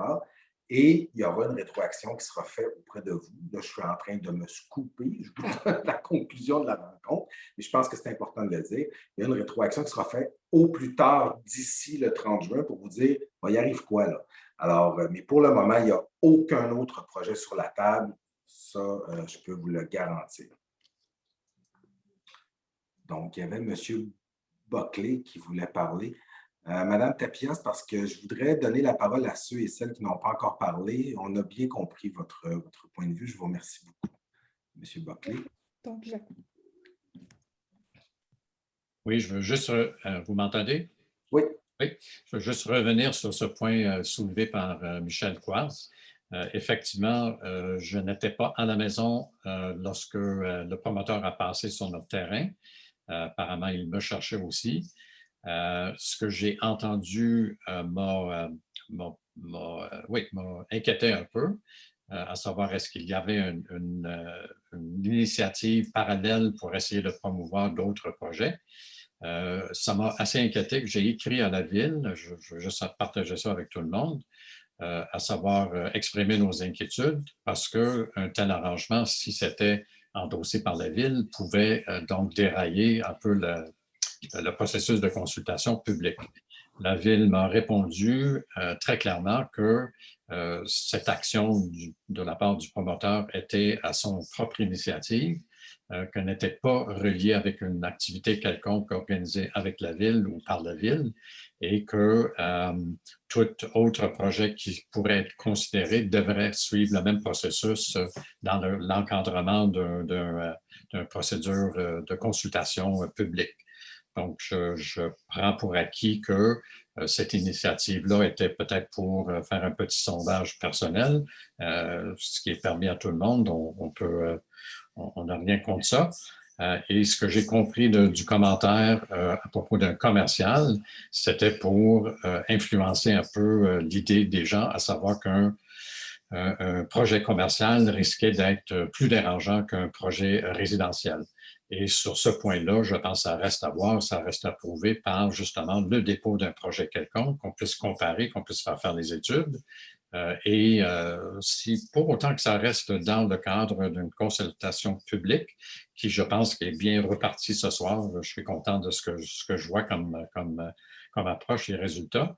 Et il y aura une rétroaction qui sera faite auprès de vous. Là, je suis en train de me scooper. Je vous donne la conclusion de la rencontre, mais je pense que c'est important de le dire. Il y a une rétroaction qui sera faite au plus tard d'ici le 30 juin pour vous dire, il y arrive quoi là? Alors, mais pour le moment, il n'y a aucun autre projet sur la table. Ça, je peux vous le garantir. Donc, il y avait M. Buckley qui voulait parler. Madame Tapia, c'est parce que je voudrais donner la parole à ceux et celles qui n'ont pas encore parlé. On a bien compris votre point de vue. Je vous remercie beaucoup, M. Buckley. Donc, Oui, je veux juste... vous m'entendez? Oui. Oui, je veux juste revenir sur ce point soulevé par Michel Coise. Effectivement, je n'étais pas à la maison lorsque le promoteur a passé sur notre terrain. Apparemment, il me cherchait aussi. Ce que j'ai entendu m'a inquiété un peu, à savoir est-ce qu'il y avait une initiative parallèle pour essayer de promouvoir d'autres projets. Ça m'a assez inquiété que j'ai écrit à la ville, je veux juste partager ça avec tout le monde, à savoir exprimer nos inquiétudes parce qu'un tel arrangement, si c'était endossé par la ville, pouvait donc dérailler un peu le processus de consultation publique. La ville m'a répondu très clairement que cette action de la part du promoteur était à son propre initiative, qu'elle n'était pas reliée avec une activité quelconque organisée avec la ville ou par la ville et que tout autre projet qui pourrait être considéré devrait suivre le même processus dans l'encadrement d'une procédure de consultation publique. Donc, je prends pour acquis que cette initiative-là était peut-être pour faire un petit sondage personnel, ce qui est permis à tout le monde. On n'a rien contre ça. Et ce que j'ai compris du commentaire à propos d'un commercial, c'était pour influencer un peu l'idée des gens, à savoir qu'un projet commercial risquait d'être plus dérangeant qu'un projet résidentiel. Et sur ce point-là, je pense que ça reste à voir, ça reste à prouver par justement le dépôt d'un projet quelconque, qu'on puisse comparer, qu'on puisse faire les études. Si pour autant que ça reste dans le cadre d'une consultation publique, qui je pense qui est bien repartie ce soir, je suis content de ce que je vois comme approche et résultats.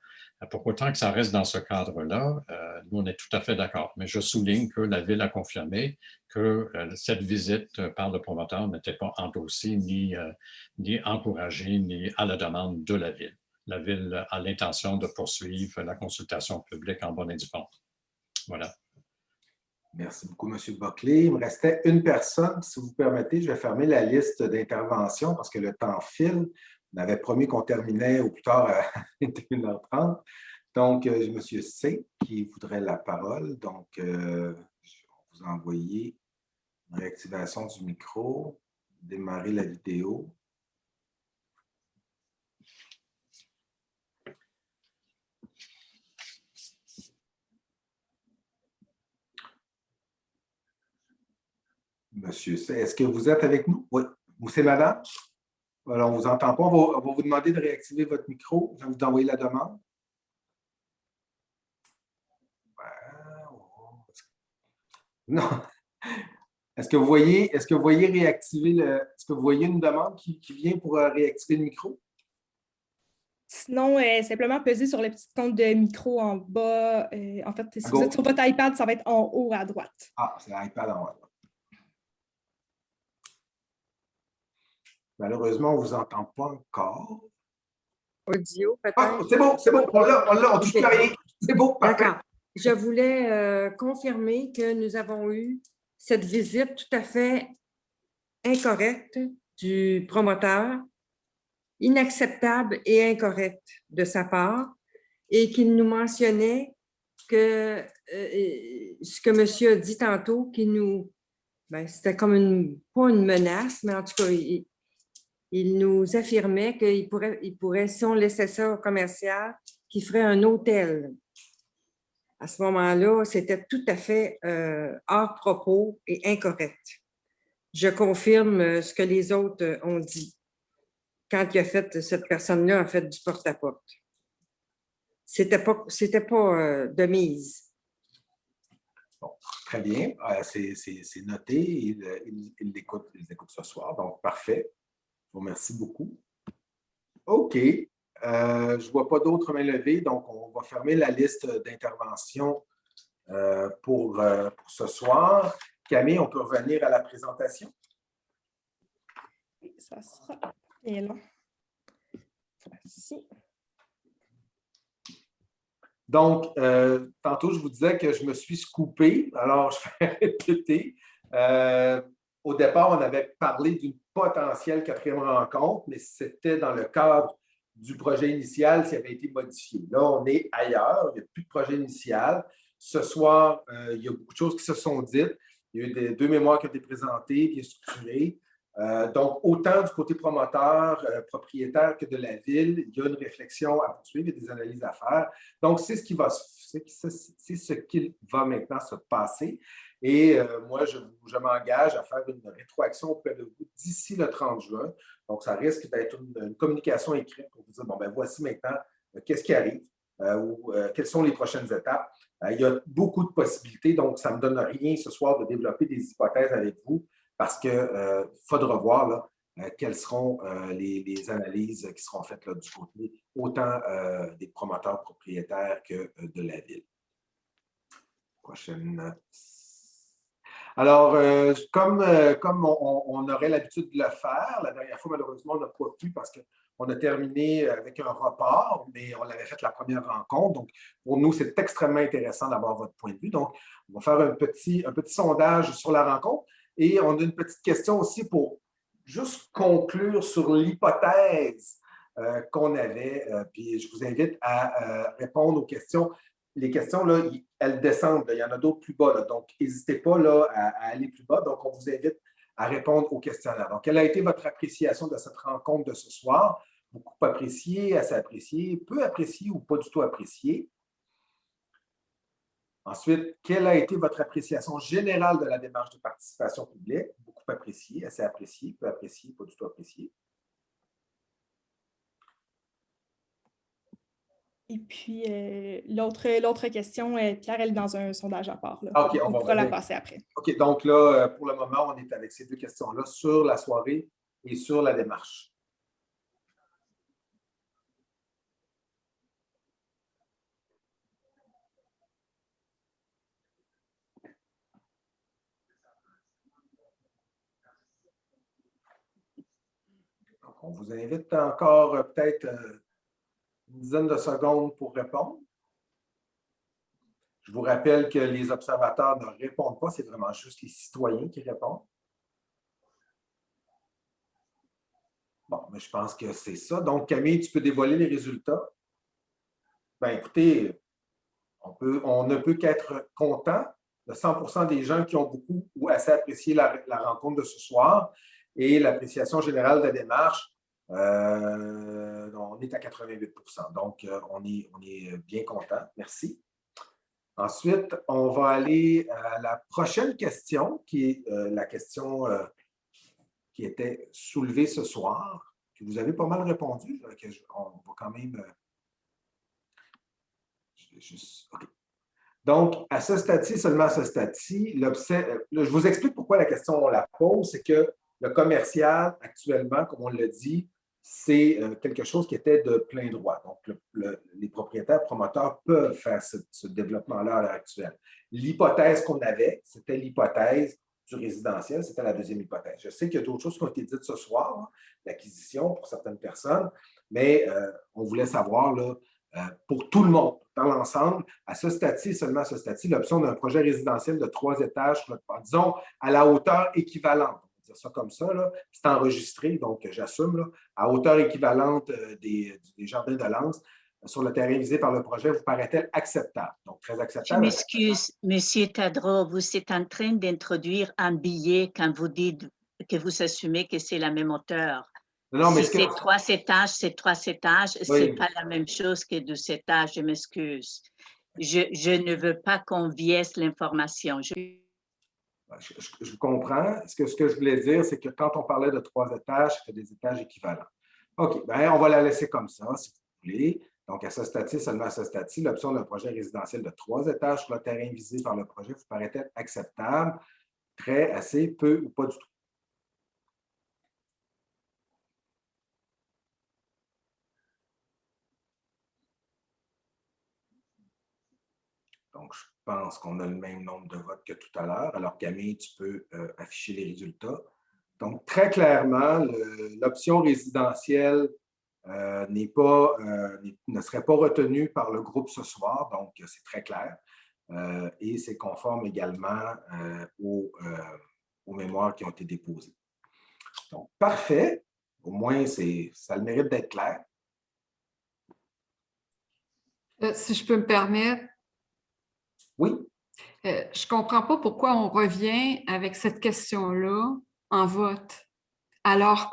Pour autant que ça reste dans ce cadre-là, nous, on est tout à fait d'accord. Mais je souligne que la Ville a confirmé que cette visite par le promoteur n'était pas endossée, ni encouragée, ni à la demande de la Ville. La Ville a l'intention de poursuivre la consultation publique en bonne et due forme. Voilà. Merci beaucoup, M. Buckley. Il me restait une personne. Si vous permettez, je vais fermer la liste d'interventions parce que le temps file. On avait promis qu'on terminait au plus tard à 21h30. Donc, M. C qui voudrait la parole. Donc, je vais vous envoyer une réactivation du micro, démarrer la vidéo. Monsieur C, est-ce que vous êtes avec nous? Oui. C'est madame? Alors, on ne vous entend pas. On va vous demander de réactiver votre micro. Je vais vous envoyer la demande. Non. Est-ce que vous voyez réactiver est-ce que vous voyez une demande qui vient pour réactiver le micro? Sinon, simplement peser sur le petit compte de micro en bas. En fait, si vous êtes sur votre iPad, ça va être en haut à droite. Ah, c'est l'iPad en haut à droite. Malheureusement, on ne vous entend pas encore. Audio, peut-être? Ah, c'est bon. On l'a, on touche plus à rien. C'est bon, parfait. D'accord. Je voulais confirmer que nous avons eu cette visite tout à fait incorrecte du promoteur, inacceptable et incorrecte de sa part, et qu'il nous mentionnait que ce que monsieur a dit tantôt, c'était comme pas une menace, mais en tout cas, il nous affirmait qu'il pourrait, si on laissait ça au commercial, qu'il ferait un hôtel. À ce moment-là, c'était tout à fait hors propos et incorrect. Je confirme ce que les autres ont dit quand cette personne-là a fait du porte-à-porte. C'était pas de mise. Bon, très bien. C'est noté. Il l'écoute ce soir. Donc, parfait. Je vous remercie beaucoup. OK. Je ne vois pas d'autres mains levées, donc on va fermer la liste d'interventions pour ce soir. Camille, on peut revenir à la présentation? Oui, ça sera bien long. Voici. Donc, tantôt, je vous disais que je me suis scoopé, alors je vais répéter. Au départ, on avait parlé d'une potentielle quatrième rencontre, mais c'était dans le cadre du projet initial s'il avait été modifié. Là, on est ailleurs, il n'y a plus de projet initial. Ce soir, il y a beaucoup de choses qui se sont dites. Il y a eu deux mémoires qui ont été présentées, bien structurées. Donc, autant du côté promoteur, propriétaire que de la ville, il y a une réflexion à poursuivre et des analyses à faire. Donc, c'est ce qu'il va maintenant se passer. Et moi, je m'engage à faire une rétroaction auprès de vous d'ici le 30 juin. Donc, ça risque d'être une communication écrite pour vous dire, bon, ben voici maintenant qu'est-ce qui arrive ou quelles sont les prochaines étapes. Il y a beaucoup de possibilités, donc ça ne me donne rien ce soir de développer des hypothèses avec vous parce qu'il faudra voir là, quelles seront les analyses qui seront faites là, du côté autant des promoteurs propriétaires que de la ville. Prochaine. Alors, comme on aurait l'habitude de le faire, la dernière fois, malheureusement, on n'a pas pu parce qu'on a terminé avec un report, mais on l'avait fait la première rencontre. Donc, pour nous, c'est extrêmement intéressant d'avoir votre point de vue. Donc, on va faire un petit sondage sur la rencontre. Et on a une petite question aussi pour juste conclure sur l'hypothèse qu'on avait. Puis, je vous invite à répondre aux questions. Les questions, là, elles descendent. Là. Il y en a d'autres plus bas. Là. Donc, n'hésitez pas là, à aller plus bas. Donc, on vous invite à répondre aux questionnaires. Donc, quelle a été votre appréciation de cette rencontre de ce soir? Beaucoup apprécié, assez apprécié, peu apprécié ou pas du tout apprécié? Ensuite, quelle a été votre appréciation générale de la démarche de participation publique? Beaucoup apprécié, assez apprécié, peu apprécié, pas du tout apprécié. Et puis, l'autre question, Pierre, elle est dans un sondage à part. Là. OK, on pourra la passer après. OK, donc là, pour le moment, on est avec ces deux questions-là sur la soirée et sur la démarche. Donc, on vous invite encore peut-être une dizaine de secondes pour répondre. Je vous rappelle que les observateurs ne répondent pas, c'est vraiment juste les citoyens qui répondent. Bon, mais je pense que c'est ça. Donc, Camille, tu peux dévoiler les résultats? Bien, écoutez, on ne peut qu'être content de 100% des gens qui ont beaucoup ou assez apprécié la rencontre de ce soir et l'appréciation générale de la démarche. On est à 88%. Donc, on est bien content. Merci. Ensuite, on va aller à la prochaine question, qui est la question qui était soulevée ce soir, que vous avez pas mal répondu. On va quand même... OK. Donc, à ce stade-ci, seulement à ce stade-ci, je vous explique pourquoi la question, on la pose, c'est que le commercial, actuellement, comme on l'a dit, c'est quelque chose qui était de plein droit. Donc, les propriétaires promoteurs peuvent faire ce développement-là à l'heure actuelle. L'hypothèse qu'on avait, c'était l'hypothèse du résidentiel, c'était la deuxième hypothèse. Je sais qu'il y a d'autres choses qui ont été dites ce soir, hein, l'acquisition pour certaines personnes, mais on voulait savoir, là, pour tout le monde, dans l'ensemble, à ce stade-ci, seulement à ce stade-ci, l'option d'un projet résidentiel de 3 étages, disons, à la hauteur équivalente. Ça comme ça, c'est enregistré, donc j'assume, là, à hauteur équivalente des jardins de Lens sur le terrain visé par le projet, vous paraît-elle acceptable? Donc, très acceptable. Je m'excuse, M. Tadreau, vous êtes en train d'introduire un billet quand vous dites que vous assumez que c'est la même hauteur. Non, mais si c'est 3 étages, c'est 3 étages, oui. C'est pas la même chose que 2 étages, je m'excuse. Je ne veux pas qu'on biaise l'information. Je comprends. Ce que je voulais dire, c'est que quand on parlait de 3 étages, c'était des étages équivalents. OK, bien, on va la laisser comme ça, si vous voulez. Donc, à ce stade-ci, seulement à ce stade-ci, l'option d'un projet résidentiel de 3 étages sur le terrain visé par le projet vous paraît-elle acceptable, très, assez, peu ou pas du tout? Donc, je pense qu'on a le même nombre de votes que tout à l'heure. Alors, Camille, tu peux afficher les résultats. Donc, très clairement, l'option résidentielle ne serait pas retenue par le groupe ce soir. Donc, c'est très clair. Et c'est conforme également aux mémoires qui ont été déposées. Donc, parfait. Au moins, ça a le mérite d'être clair. Si je peux me permettre. Oui. Je ne comprends pas pourquoi on revient avec cette question-là en vote, alors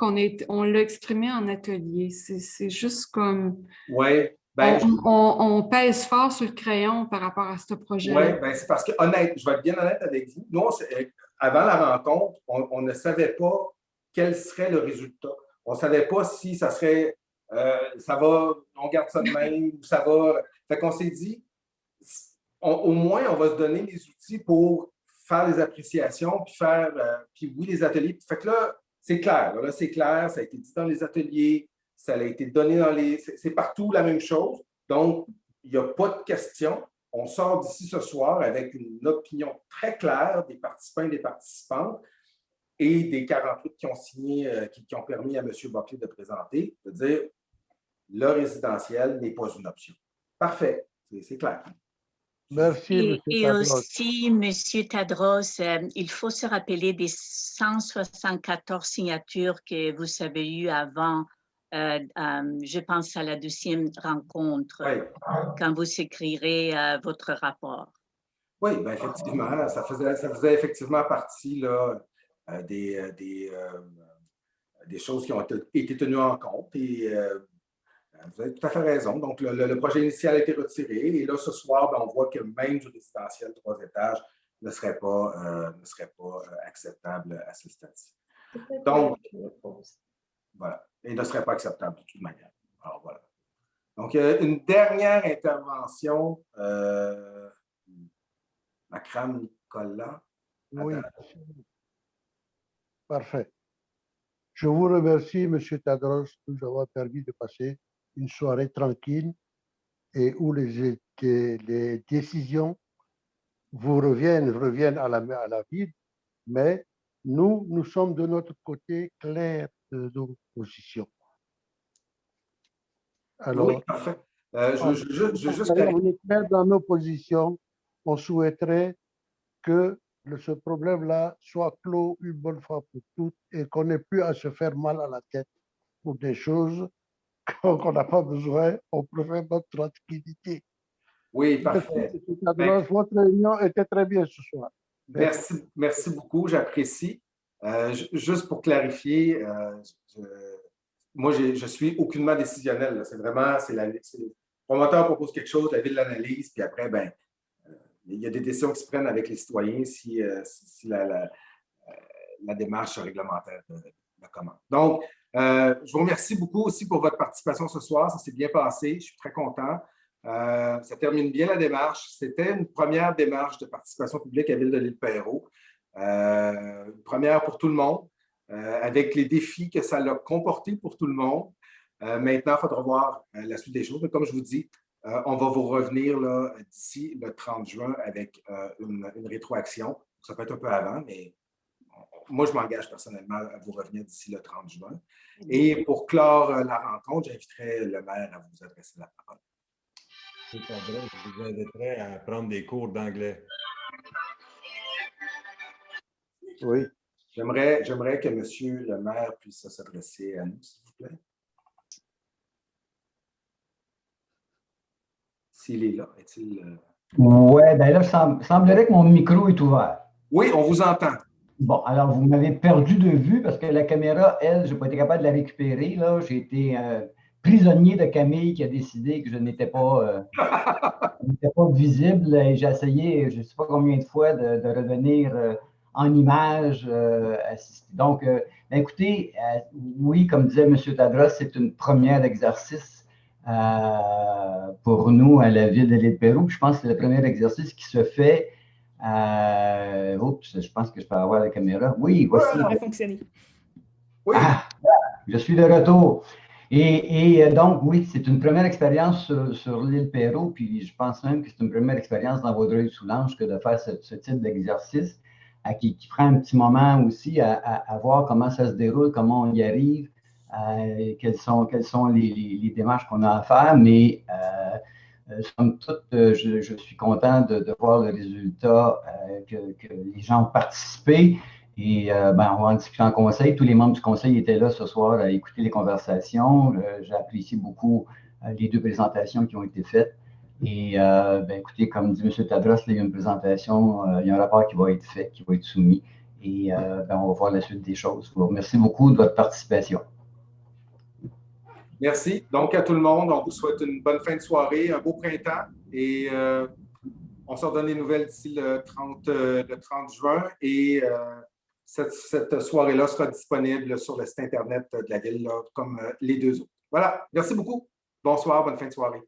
on l'a exprimé en atelier. C'est juste comme... Oui. On pèse fort sur le crayon par rapport à ce projet-là. Oui, c'est parce que, honnête, je vais être bien honnête avec vous. Nous, avant la rencontre, on ne savait pas quel serait le résultat. On ne savait pas si ça serait, ça va, on garde ça de même, ou ça va. Fait qu'on s'est dit, au moins, on va se donner les outils pour faire les appréciations, puis oui, les ateliers. Fait que là, c'est clair. Là, c'est clair, ça a été dit dans les ateliers, ça a été donné dans les... C'est partout la même chose. Donc, il n'y a pas de question. On sort d'ici ce soir avec une opinion très claire des participants et des participantes et des 48 qui ont signé, qui ont permis à M. Buckley de présenter, de dire le résidentiel n'est pas une option. Parfait, c'est clair. Merci, et aussi, M. Tadros, il faut se rappeler des 174 signatures que vous avez eues avant, je pense à la deuxième rencontre, quand vous écrirez votre rapport. Oui, bien, effectivement, ça faisait effectivement partie là, des choses qui ont été tenues en compte et vous avez tout à fait raison. Donc, le projet initial a été retiré et là, ce soir, on voit que même du résidentiel 3 étages ne serait pas acceptable à ce stade-ci. Donc, voilà. Et ne serait pas acceptable de toute manière. Alors, voilà. Donc, une dernière intervention. Makram Nicolas. Oui. Parfait. Je vous remercie, M. Tadros, de nous avoir permis de passer une soirée tranquille et où les décisions reviennent à la ville, mais nous sommes de notre côté clairs de nos positions. Alors, oui, parfait. on est clair dans nos positions. On souhaiterait que ce problème-là soit clos une bonne fois pour toutes et qu'on n'ait plus à se faire mal à la tête pour des choses qu'on n'a pas besoin. On préfère notre tranquillité. Oui, parfait. Votre réunion était très bien ce soir. Merci beaucoup, j'apprécie. Juste pour clarifier, moi, je suis aucunement décisionnel. C'est vraiment, le promoteur propose quelque chose, la ville l'analyse, puis après, ben, il y a des décisions qui se prennent avec les citoyens si la démarche réglementaire le commande. Donc, je vous remercie beaucoup aussi pour votre participation ce soir. Ça s'est bien passé. Je suis très content. Ça termine bien la démarche. C'était une première démarche de participation publique à Ville de l'Île-Perrot. Une première pour tout le monde, avec les défis que ça a comporté pour tout le monde. Maintenant, il faudra voir la suite des choses. Mais comme je vous dis, on va vous revenir d'ici le 30 juin avec une rétroaction. Ça peut être un peu avant, mais moi, je m'engage personnellement à vous revenir d'ici le 30 juin. Et pour clore la rencontre, j'inviterai le maire à vous adresser la parole. C'est pas drôle, je vous inviterai à prendre des cours d'anglais. Oui. J'aimerais que M. le maire puisse s'adresser à nous, s'il vous plaît. S'il est là, est-il... Oui, bien là, il semblerait que mon micro est ouvert. Oui, on vous entend. Bon, alors vous m'avez perdu de vue parce que la caméra, elle, je n'ai pas été capable de la récupérer. Là. J'ai été prisonnier de Camille qui a décidé que je n'étais pas visible et j'ai essayé, je ne sais pas combien de fois, de revenir en image assistée. Donc, écoutez, oui, comme disait M. Tadros, c'est une première exercice pour nous à la ville de l'Île-Perrot. Je pense que c'est le premier exercice qui se fait. Oups, je pense que je peux avoir la caméra. Oui, voici. Ça aurait fonctionné. Oui. Ah, je suis de retour. Et donc, oui, c'est une première expérience sur l'Île-Perrot, puis je pense même que c'est une première expérience dans Vaudreuil-Soulanges que de faire ce type d'exercice qui prend un petit moment aussi à voir comment ça se déroule, comment on y arrive, quelles sont les démarches qu'on a à faire, mais somme toute, je suis content de voir le résultat que les gens ont participé Et on va en discuter en conseil. Tous les membres du conseil étaient là ce soir à écouter les conversations. J'ai apprécié beaucoup les 2 présentations qui ont été faites. Et écoutez, comme dit M. Tadros, il y a une présentation, il y a un rapport qui va être fait, qui va être soumis. Et on va voir la suite des choses. Je vous remercie beaucoup de votre participation. Merci. Donc, à tout le monde, on vous souhaite une bonne fin de soirée, un beau printemps et on se redonne les nouvelles d'ici le 30 juin et cette soirée-là sera disponible sur le site Internet de la Ville, là, comme les 2 autres. Voilà. Merci beaucoup. Bonsoir, bonne fin de soirée.